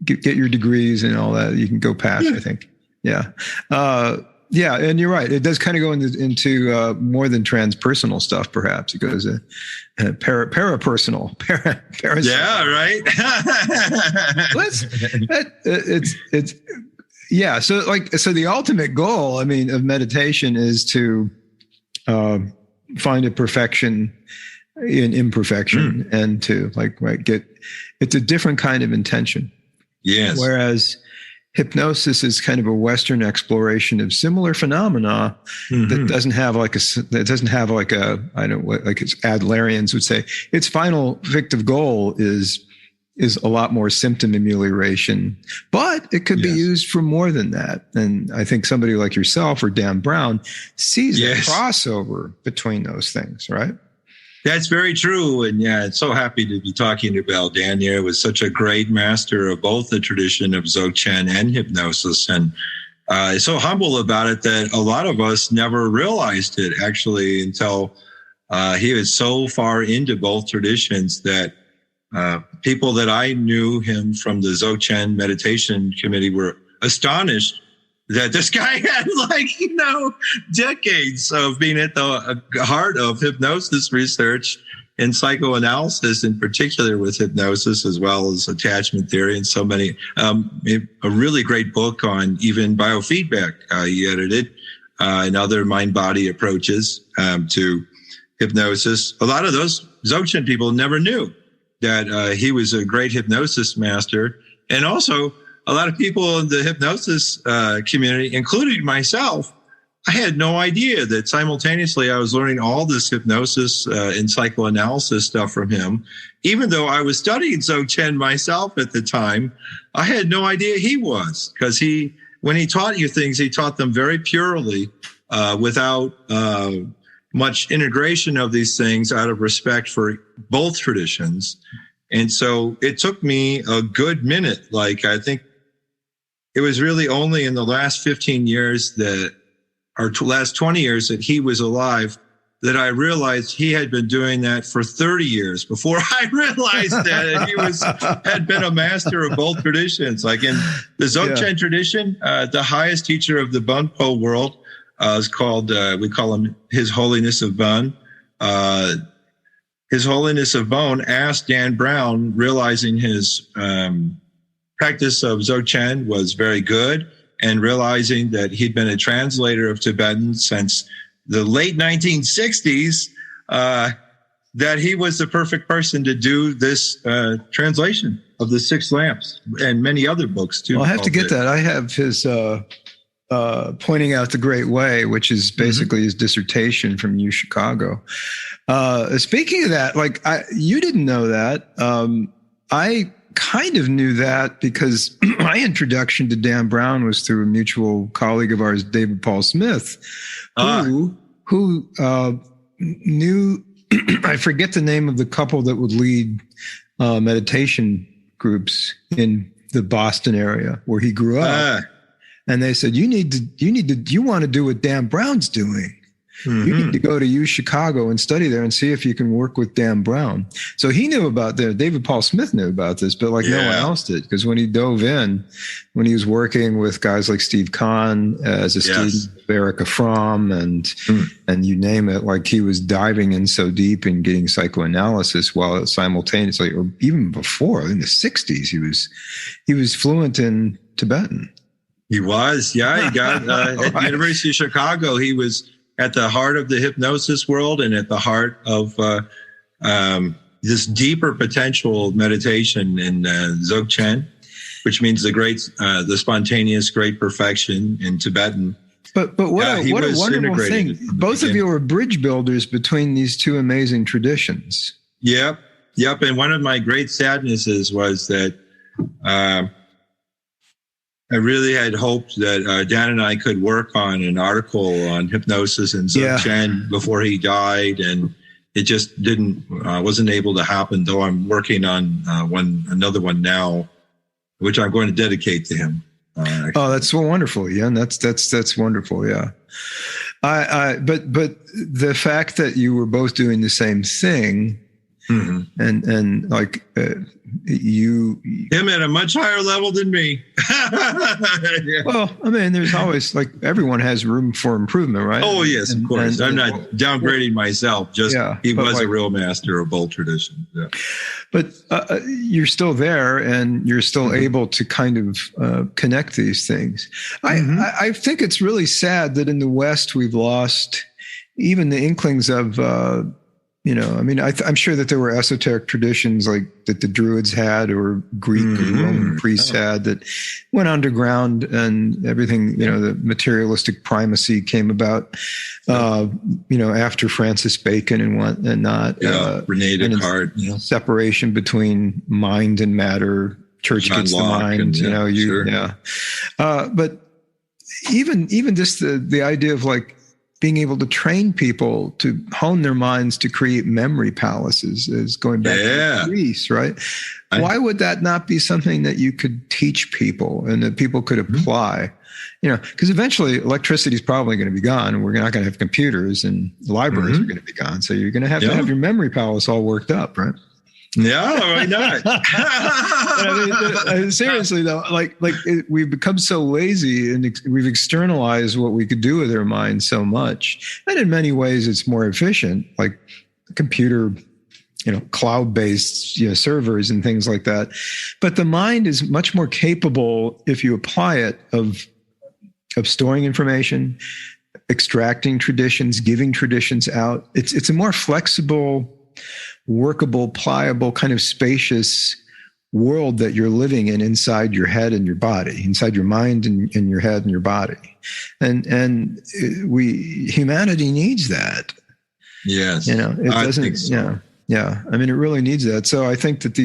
get your degrees and all that, you can go past. I think, yeah, and you're right. It does kind of go into more than transpersonal stuff. Perhaps it goes parapersonal. Yeah, right. Yeah. So the ultimate goal, of meditation is to find a perfection in imperfection, and to it's a different kind of intention. Yes. Whereas hypnosis is kind of a Western exploration of similar phenomena that doesn't have like as Adlerians would say, its final fictive goal is a lot more symptom amelioration, but it could be used for more than that. And I think somebody like yourself or Dan Brown sees a crossover between those things, right? That's very true. And so happy to be talking about Dan here. Was such a great master of both the tradition of Dzogchen and hypnosis. And so humble about it that a lot of us never realized it actually until he was so far into both traditions that people that I knew him from the Dzogchen meditation committee were astonished that this guy had decades of being at the heart of hypnosis research and psychoanalysis, in particular with hypnosis, as well as attachment theory and so many, a really great book on even biofeedback he edited, and other mind-body approaches to hypnosis. A lot of those Dzogchen people never knew that he was a great hypnosis master. And also, a lot of people in the hypnosis community, including myself, I had no idea that simultaneously I was learning all this hypnosis and psychoanalysis stuff from him. Even though I was studying Dzogchen myself at the time, I had no idea he was, because when he taught you things, he taught them very purely, without much integration of these things, out of respect for both traditions. And so it took me a good minute. I think it was really only in the last 15 years last 20 years that he was alive, that I realized he had been doing that for 30 years before I realized that he had been a master of both traditions. Like in the Dzogchen tradition, the highest teacher of the Bon-Po world is called, we call him His Holiness of Bon. His Holiness of Bon asked Dan Brown, realizing his practice of Dzogchen was very good, and realizing that he'd been a translator of Tibetan since the late 1960s, that he was the perfect person to do this translation of the Six Lamps and many other books too. Well, I have to get that. I have his pointing out the Great Way, which is basically his dissertation from U Chicago. Speaking of that, you didn't know that. I kind of knew that because my introduction to Dan Brown was through a mutual colleague of ours, David Paul Smith, who knew, I forget the name of the couple that would lead meditation groups in the Boston area where he grew up. And they said, you want to do what Dan Brown's doing. You need to go to U Chicago and study there and see if you can work with Dan Brown. So he knew about that. David Paul Smith knew about this, but no one else did. Because when he dove in, when he was working with guys like Steve Kahn as a student of Erica Fromm and you name it, he was diving in so deep and getting psychoanalysis while simultaneously, or even before, in the 60s, he was fluent in Tibetan. He was, he got at the University of Chicago. He was at the heart of the hypnosis world and at the heart of this deeper potential meditation in Dzogchen, which means the spontaneous great perfection in Tibetan. But what a wonderful thing! Both of you are bridge builders between these two amazing traditions. Yep. And one of my great sadnesses was that I really had hoped that Dan and I could work on an article on hypnosis and Dzogchen before he died, and it just wasn't able to happen. Though I'm working on another one now, which I'm going to dedicate to him. That's so wonderful, yeah. That's wonderful, yeah. But the fact that you were both doing the same thing. And him at a much higher level than me. Well, I mean, there's always everyone has room for improvement, right? Oh yes, of course. I'm not downgrading myself. Just he was a real master of both traditions. Yeah. But you're still there, and you're still able to kind of connect these things. I think it's really sad that in the West we've lost even the inklings of. I'm sure that there were esoteric traditions that the Druids had or Greek or Roman priests had that went underground, and everything, the materialistic primacy came about, after Francis Bacon and whatnot. Rene Descartes. Separation between mind and matter. Church gets the mind, but even just the idea of being able to train people to hone their minds to create memory palaces is going back to Greece, right? Why would that not be something that you could teach people and that people could apply? Because eventually electricity is probably going to be gone, and we're not going to have computers, and libraries are going to be gone. So you're going to have your memory palace all worked up, right? Yeah, why not? Seriously though, we've become so lazy, and we've externalized what we could do with our minds so much. And in many ways, it's more efficient, like computer, cloud-based, servers and things like that. But the mind is much more capable, if you apply it, of storing information, extracting traditions, giving traditions out. It's a more flexible, workable, pliable, kind of spacious world that you're living in inside your head and your body, inside your mind and your head and your body. And humanity needs that. Yes. It doesn't, think so. Yeah. I mean, it really needs that. So I think that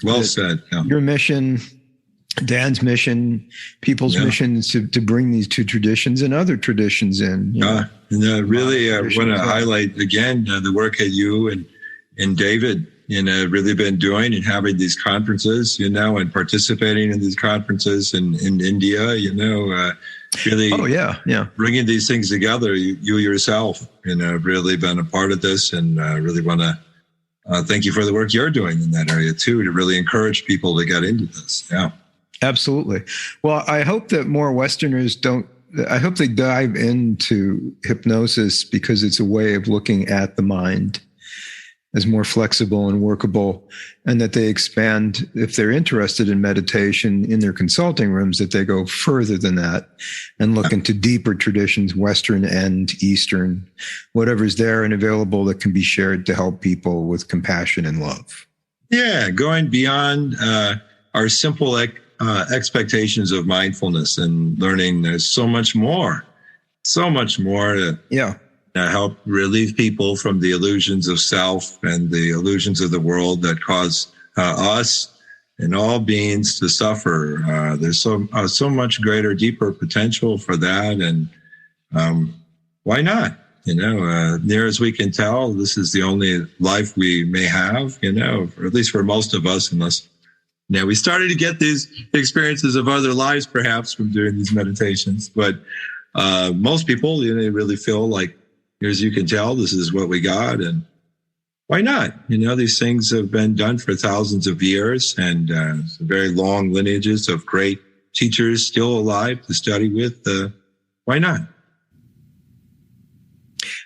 well said. Yeah. Your mission, Dan's mission, people's missions to bring these two traditions and other traditions in. Really want to highlight again the work that you and David really been doing and having these conferences, and participating in these conferences in India, really bringing these things together. You yourself, really been a part of this, and really want to thank you for the work you're doing in that area too, to really encourage people to get into this. Yeah. Absolutely. Well, I hope that more Westerners I hope they dive into hypnosis because it's a way of looking at the mind as more flexible and workable, and that they expand, if they're interested in meditation in their consulting rooms, that they go further than that and look into deeper traditions, Western and Eastern, whatever's there and available that can be shared to help people with compassion and love. Yeah, going beyond our simple expectations of mindfulness and learning there's so much more to help relieve people from the illusions of self and the illusions of the world that cause us and all beings to suffer. There's so much greater, deeper potential for that. And why not? Near as we can tell, this is the only life we may have, or at least for most of us, unless we started to get these experiences of other lives, perhaps, from doing these meditations. But most people, they really feel like, near as you can tell, this is what we got. And why not? These things have been done for thousands of years, and very long lineages of great teachers still alive to study with. Why not?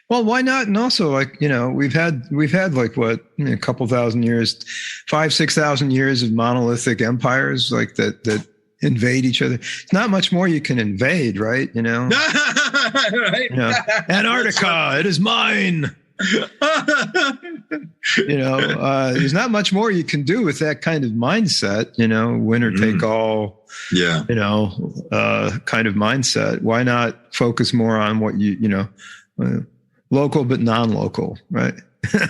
Well, why not? And also, we've had like what, a couple thousand years, 5,000-6,000 years of monolithic empires like that invade each other. It's not much more you can invade, right? Right. Antarctica, it is mine. There's not much more you can do with that kind of mindset, winner take all, kind of mindset. Why not focus more on what local but non-local, right?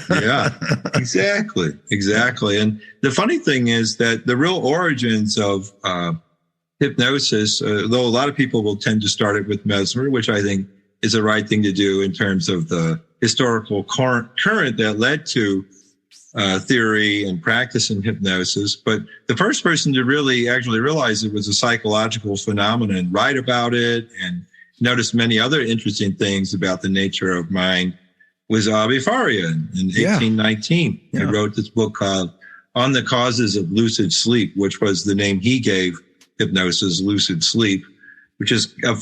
Yeah, exactly. And the funny thing is that the real origins of hypnosis, though a lot of people will tend to start it with mesmer, which I think is the right thing to do in terms of the historical current that led to theory and practice in hypnosis. But the first person to really actually realize it was a psychological phenomenon and write about it and noticed many other interesting things about the nature of mind was Abbe Faria in 1819. He wrote this book called On the Causes of Lucid Sleep, which was the name he gave hypnosis, lucid sleep, which is a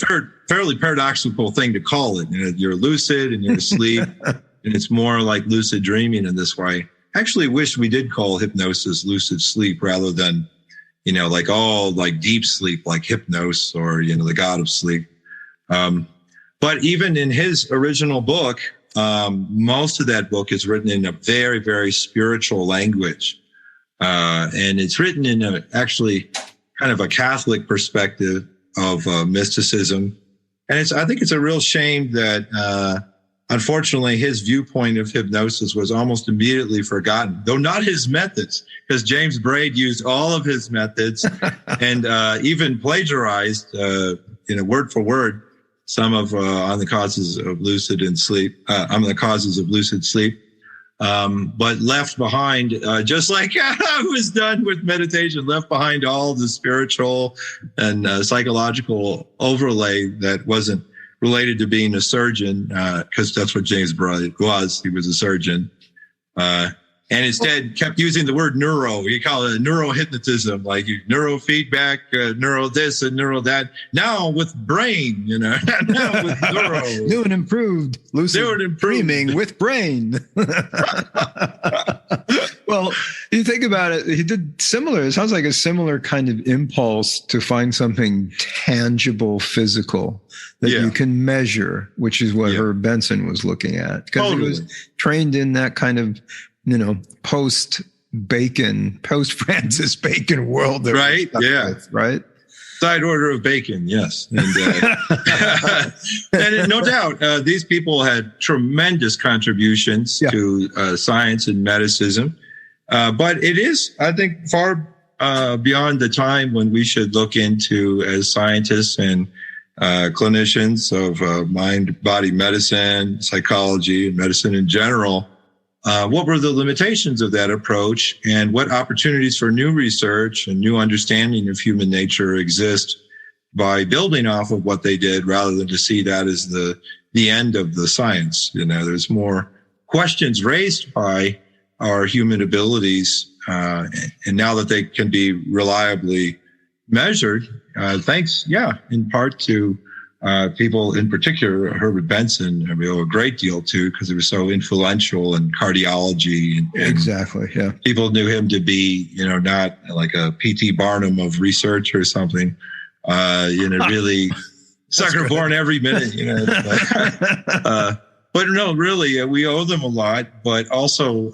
fairly paradoxical thing to call it. You're lucid and you're asleep, and it's more like lucid dreaming in this way. I actually wish we did call hypnosis lucid sleep rather than, like deep sleep, like hypnos or, the god of sleep. But even in his original book, most of that book is written in a very, very spiritual language. And it's written in actually kind of a Catholic perspective of mysticism. And I think it's a real shame that, unfortunately, his viewpoint of hypnosis was almost immediately forgotten, though not his methods, because James Braid used all of his methods and even plagiarized, word for word, some of on the causes of lucid sleep, but left behind, just like was done with meditation, left behind all the spiritual and psychological overlay that wasn't related to being a surgeon, because that's what James Braid was. He was a surgeon. And instead kept using the word neuro. You call it neurohypnotism, like neurofeedback, neuro this and neuro that. Now with brain, now with neuro. New and improved lucid dreaming with brain. Well, you think about it, he did similar. It sounds like a similar kind of impulse to find something tangible, physical that you can measure, which is what Herb Benson was looking at. Because he was trained in that kind of, post-Francis Bacon world. Right. Yeah. Right. Side order of Bacon. Yes. And, and no doubt, these people had tremendous contributions to science and medicism. But it is, I think, far beyond the time when we should look into, as scientists and clinicians of mind-body medicine, psychology, and medicine in general, what were the limitations of that approach, and what opportunities for new research and new understanding of human nature exist by building off of what they did, rather than to see that as the end of the science. There's more questions raised by our human abilities, and now that they can be reliably measured, thanks, in part to people, in particular, Herbert Benson, I owe a great deal to, because he was so influential in cardiology. And exactly, yeah. People knew him to be, not like a P.T. Barnum of research or something, really sucker born every minute, But no, really, we owe them a lot. But also,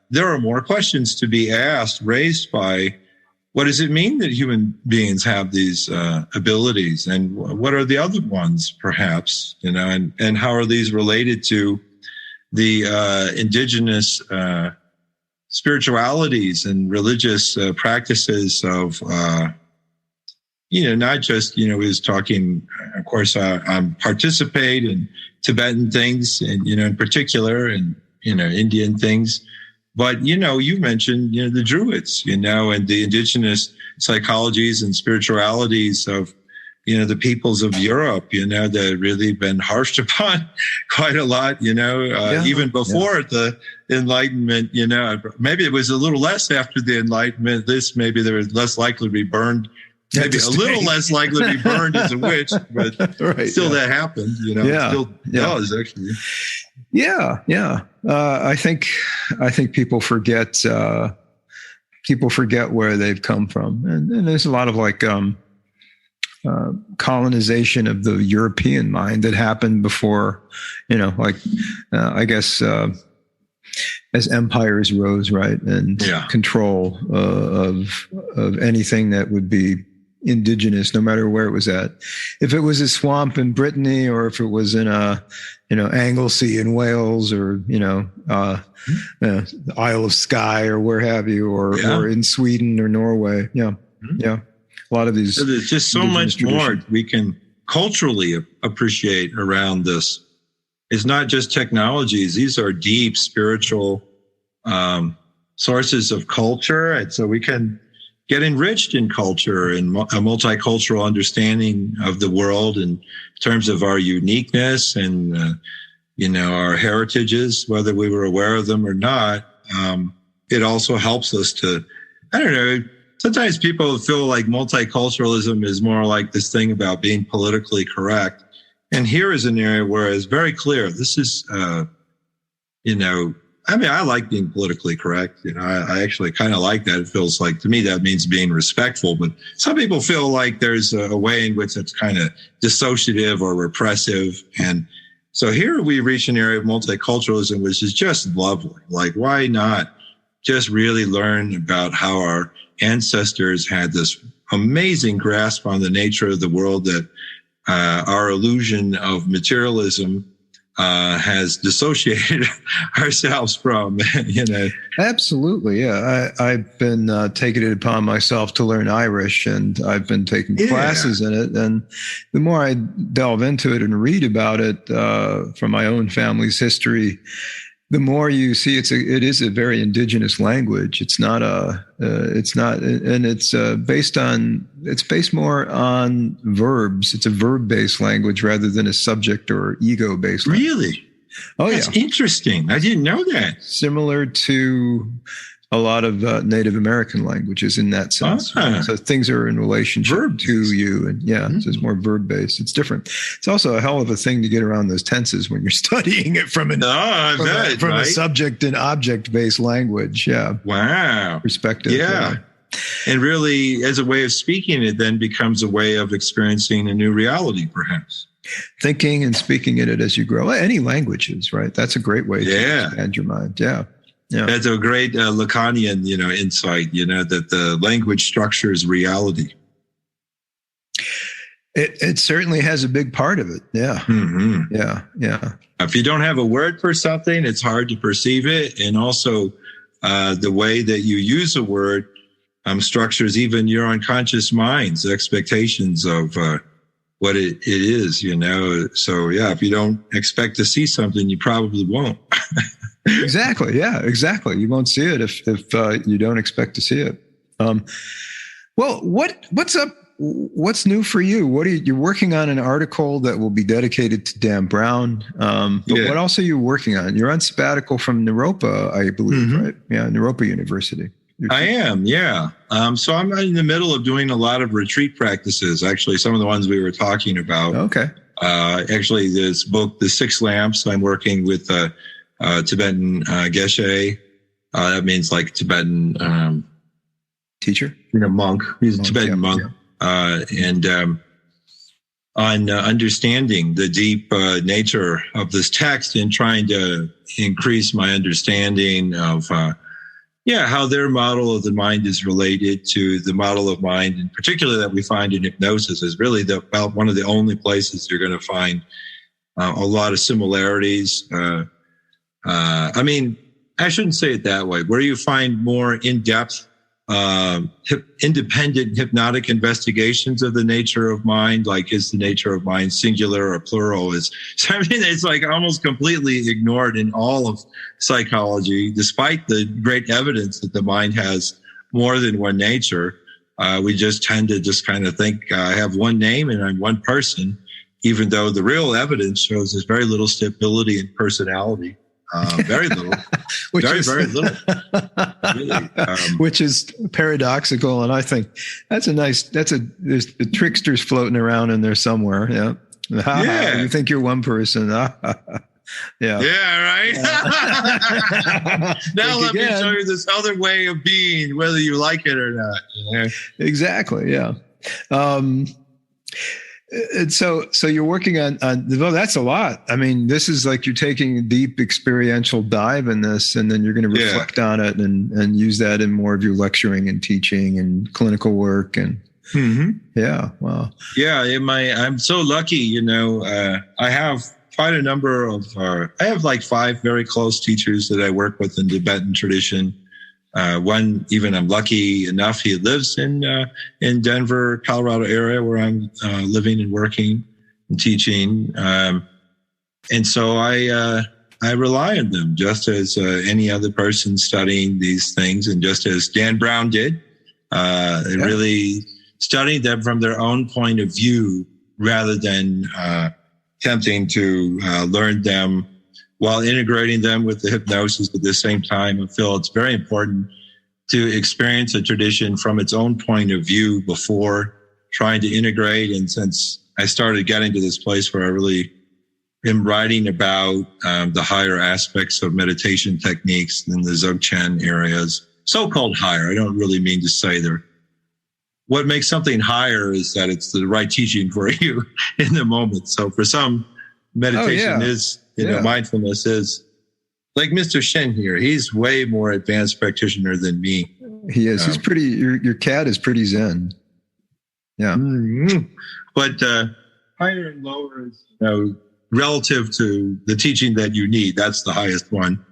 there are more questions to be asked, raised by what does it mean that human beings have these abilities, and what are the other ones, perhaps, and how are these related to the indigenous spiritualities and religious practices of, not just, he was talking, of course, I participate in Tibetan things, and, in particular, and, Indian things. But, you mentioned, the Druids, and the indigenous psychologies and spiritualities of, the peoples of Europe, that really been harshed upon quite a lot, even before the Enlightenment, maybe it was a little less after the Enlightenment. Maybe they were less likely to be burned, maybe a little less likely to be burned as a witch, but still that happened, still does actually. Yeah. I think people forget where they've come from. And there's a lot of colonization of the European mind that happened before, I guess, as empires rose, right, and control of anything that would be indigenous, no matter where it was at. If it was a swamp in Brittany, or if it was in Anglesey in Wales, or the Isle of Skye, or where have you, or in Sweden or Norway, a lot of these. So there's just so much more we can culturally appreciate around this. It's not just technologies; these are deep spiritual sources of culture, and so we can get enriched in culture and a multicultural understanding of the world in terms of our uniqueness and, our heritages, whether we were aware of them or not. It also helps us to, sometimes people feel like multiculturalism is more like this thing about being politically correct. And here is an area where it's very clear. This is, I like being politically correct. I actually kind of like that. It feels like, to me, that means being respectful. But some people feel like there's a way in which it's kind of dissociative or repressive. And so here we reach an area of multiculturalism, which is just lovely. Like, why not just really learn about how our ancestors had this amazing grasp on the nature of the world that our illusion of materialism has dissociated ourselves from, Absolutely. Yeah. I've been taking it upon myself to learn Irish, and I've been taking classes in it. And the more I delve into it and read about it from my own family's history, the more you see it is a very indigenous language. It's based more on verbs. It's a verb-based language rather than a subject or ego-based language. Really? Oh, That's interesting. I didn't know that. Similar to a lot of Native American languages in that sense. So things are in relationship to you. And so it's more verb-based. It's different. It's also a hell of a thing to get around those tenses when you're studying it from a subject and object-based language. Yeah. Wow. Perspective. Yeah. And really, as a way of speaking, it then becomes a way of experiencing a new reality, perhaps. Thinking and speaking in it as you grow. Any languages, right? That's a great way to expand your mind. Yeah. Yeah. That's a great Lacanian, insight, that the language structures reality. It certainly has a big part of it. Yeah. Mm-hmm. Yeah. If you don't have a word for something, it's hard to perceive it. And also the way that you use a word structures even your unconscious mind's expectations of what it is, So, if you don't expect to see something, you probably won't. Exactly. Yeah, exactly. You won't see it if you don't expect to see it. Well, what's up? What's new for you? You're working on an article that will be dedicated to Dan Brown. What else are you working on? You're on sabbatical from Naropa, I believe, right? Yeah, Naropa University. I am, yeah. So I'm in the middle of doing a lot of retreat practices. Actually, some of the ones we were talking about. Okay. Actually, this book, The Six Lamps, I'm working with Tibetan Geshe. That means like Tibetan teacher, monk. He's a Tibetan monk. And on understanding the deep nature of this text and trying to increase my understanding of how their model of the mind is related to the model of mind, in particular that we find in hypnosis, is really about one of the only places you're going to find a lot of similarities. I mean, I shouldn't say it that way. Where you find more in-depth, independent hypnotic investigations of the nature of mind, like is the nature of mind singular or plural? So I mean, it's like almost completely ignored in all of psychology, despite the great evidence that the mind has more than one nature. We just tend to just kind of think I have one name and I'm one person, even though the real evidence shows there's very little stability in personality. Very little, very little, really. Which is paradoxical, and I think there's the tricksters floating around in there somewhere. Yeah, you think you're one person? Right. Now let me show you this other way of being, whether you like it or not. Exactly. Yeah. And so you're working on, well, that's a lot. I mean, this is like you're taking a deep experiential dive in this, and then you're going to reflect on it and use that in more of your lecturing and teaching and clinical work. And wow. Yeah. I'm so lucky, I have quite a number of, I have like 5 very close teachers that I work with in the Tibetan tradition. One, even I'm lucky enough, he lives in Denver, Colorado area where I'm living and working and teaching. And so I rely on them just as any other person studying these things. And just as Dan Brown did, really studying them from their own point of view rather than attempting to learn them while integrating them with the hypnosis at the same time. I feel it's very important to experience a tradition from its own point of view before trying to integrate. And since I started getting to this place where I really am writing about the higher aspects of meditation techniques in the Dzogchen areas, so-called higher, I don't really mean to say they're. What makes something higher is that it's the right teaching for you in the moment. So for some, meditation is, mindfulness is, like Mr. Shen here. He's way more advanced practitioner than me. He is. He's pretty. Your cat is pretty zen. Yeah. Mm-hmm. But higher and lower is relative to the teaching that you need. That's the highest one.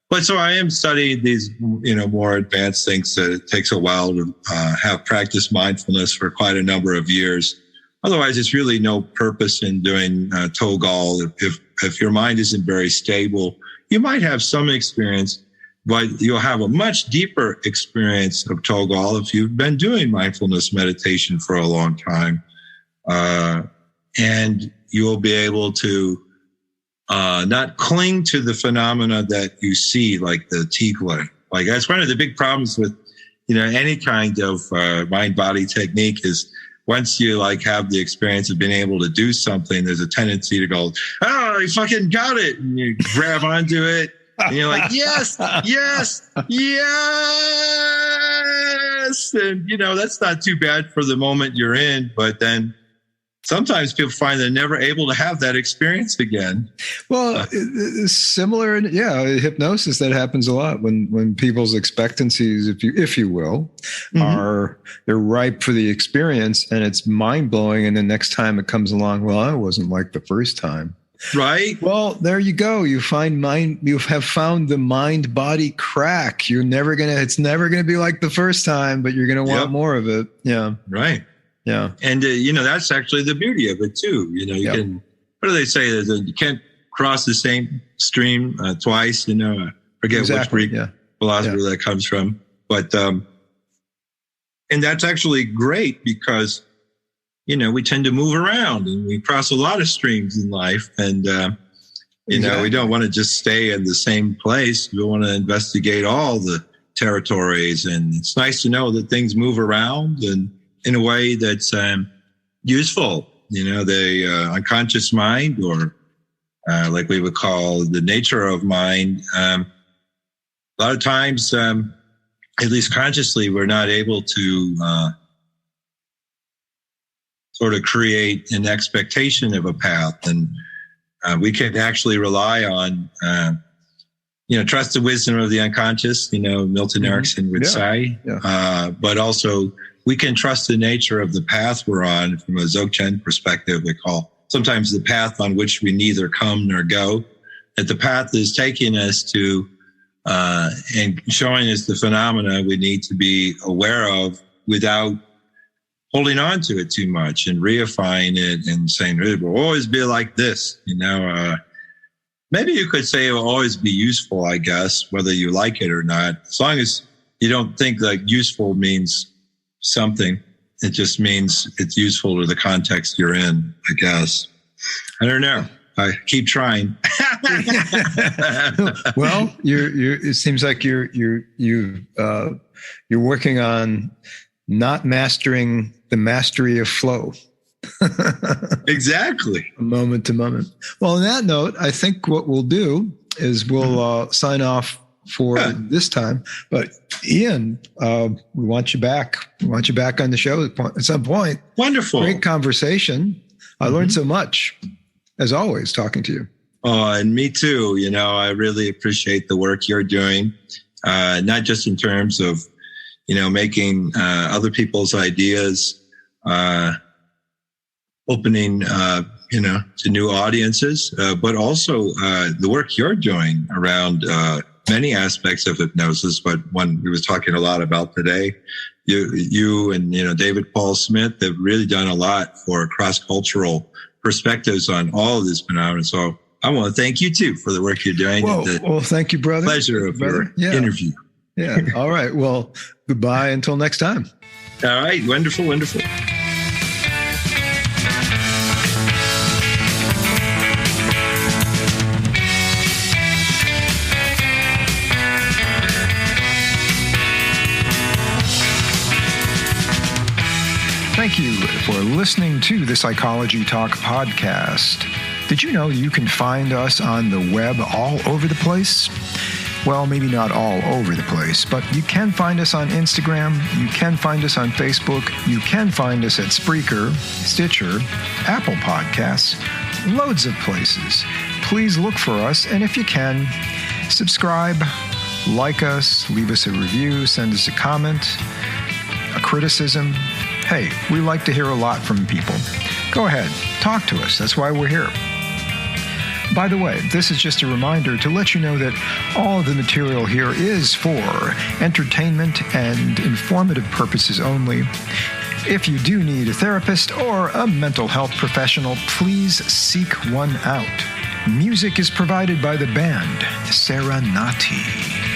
But so I am studying these, more advanced things that it takes a while to have practiced mindfulness for quite a number of years. Otherwise, it's really no purpose in doing Togol. If your mind isn't very stable, you might have some experience, but you'll have a much deeper experience of Togol if you've been doing mindfulness meditation for a long time. And you'll be able to not cling to the phenomena that you see, like the tikla. Like that's one of the big problems with, any kind of mind-body technique is once you have the experience of being able to do something, there's a tendency to go, oh, I fucking got it. And you grab onto it and you're like, yes. And, that's not too bad for the moment you're in, but then sometimes people find they're never able to have that experience again. Well, it's similar in hypnosis. That happens a lot when people's expectancies, if you will, they're ripe for the experience, and it's mind blowing. And the next time it comes along, well, I wasn't like the first time. Right. Well, there you go. You have found the mind body crack. It's never gonna be like the first time, but you're gonna want more of it. Yeah. Right. Yeah. And, that's actually the beauty of it too. You can, what do they say? You can't cross the same stream twice, I forget which Greek philosopher that comes from. But, and that's actually great because, we tend to move around and we cross a lot of streams in life. And, we don't want to just stay in the same place. We want to investigate all the territories. And it's nice to know that things move around and in a way that's useful. The unconscious mind, or like we would call the nature of mind. A lot of times, at least consciously, we're not able to sort of create an expectation of a path. And we can actually rely on trust the wisdom of the unconscious, Milton Erickson would say, but also we can trust the nature of the path we're on from a Dzogchen perspective. We call sometimes the path on which we neither come nor go, that the path is taking us to and showing us the phenomena we need to be aware of without holding on to it too much and reifying it and saying it will always be like this. Maybe you could say it will always be useful, I guess, whether you like it or not. As long as you don't think like useful means something, it just means it's useful to the context you're in, I guess. I don't know. I keep trying. Well, it seems like you're working on not mastering the mastery of flow. Exactly. Moment to moment. Well, on that note, I think what we'll do is we'll sign off for this time. But Ian, we want you back. We want you back on the show at some point. Wonderful. Great conversation. I learned so much, as always, talking to you. Oh, and me too. I really appreciate the work you're doing, not just in terms of, making other people's ideas, opening, to new audiences, but also the work you're doing around many aspects of hypnosis. But one we was talking a lot about today, you and David Paul Smith have really done a lot for cross-cultural perspectives on all of this phenomena. So I want to thank you too for the work you're doing. Well, thank you, brother. Pleasure of your interview. Yeah. All right. Well, goodbye until next time. All right. Wonderful. Wonderful. Thank you for listening to the Psychology Talk podcast. Did you know you can find us on the web all over the place? Well, maybe not all over the place, but you can find us on Instagram, you can find us on Facebook, you can find us at Spreaker, Stitcher, Apple Podcasts, loads of places. Please look for us, and if you can, subscribe, like us, leave us a review, send us a comment, a criticism. Hey, we like to hear a lot from people. Go ahead, talk to us. That's why we're here. By the way, this is just a reminder to let you know that all of the material here is for entertainment and informative purposes only. If you do need a therapist or a mental health professional, please seek one out. Music is provided by the band Serenati.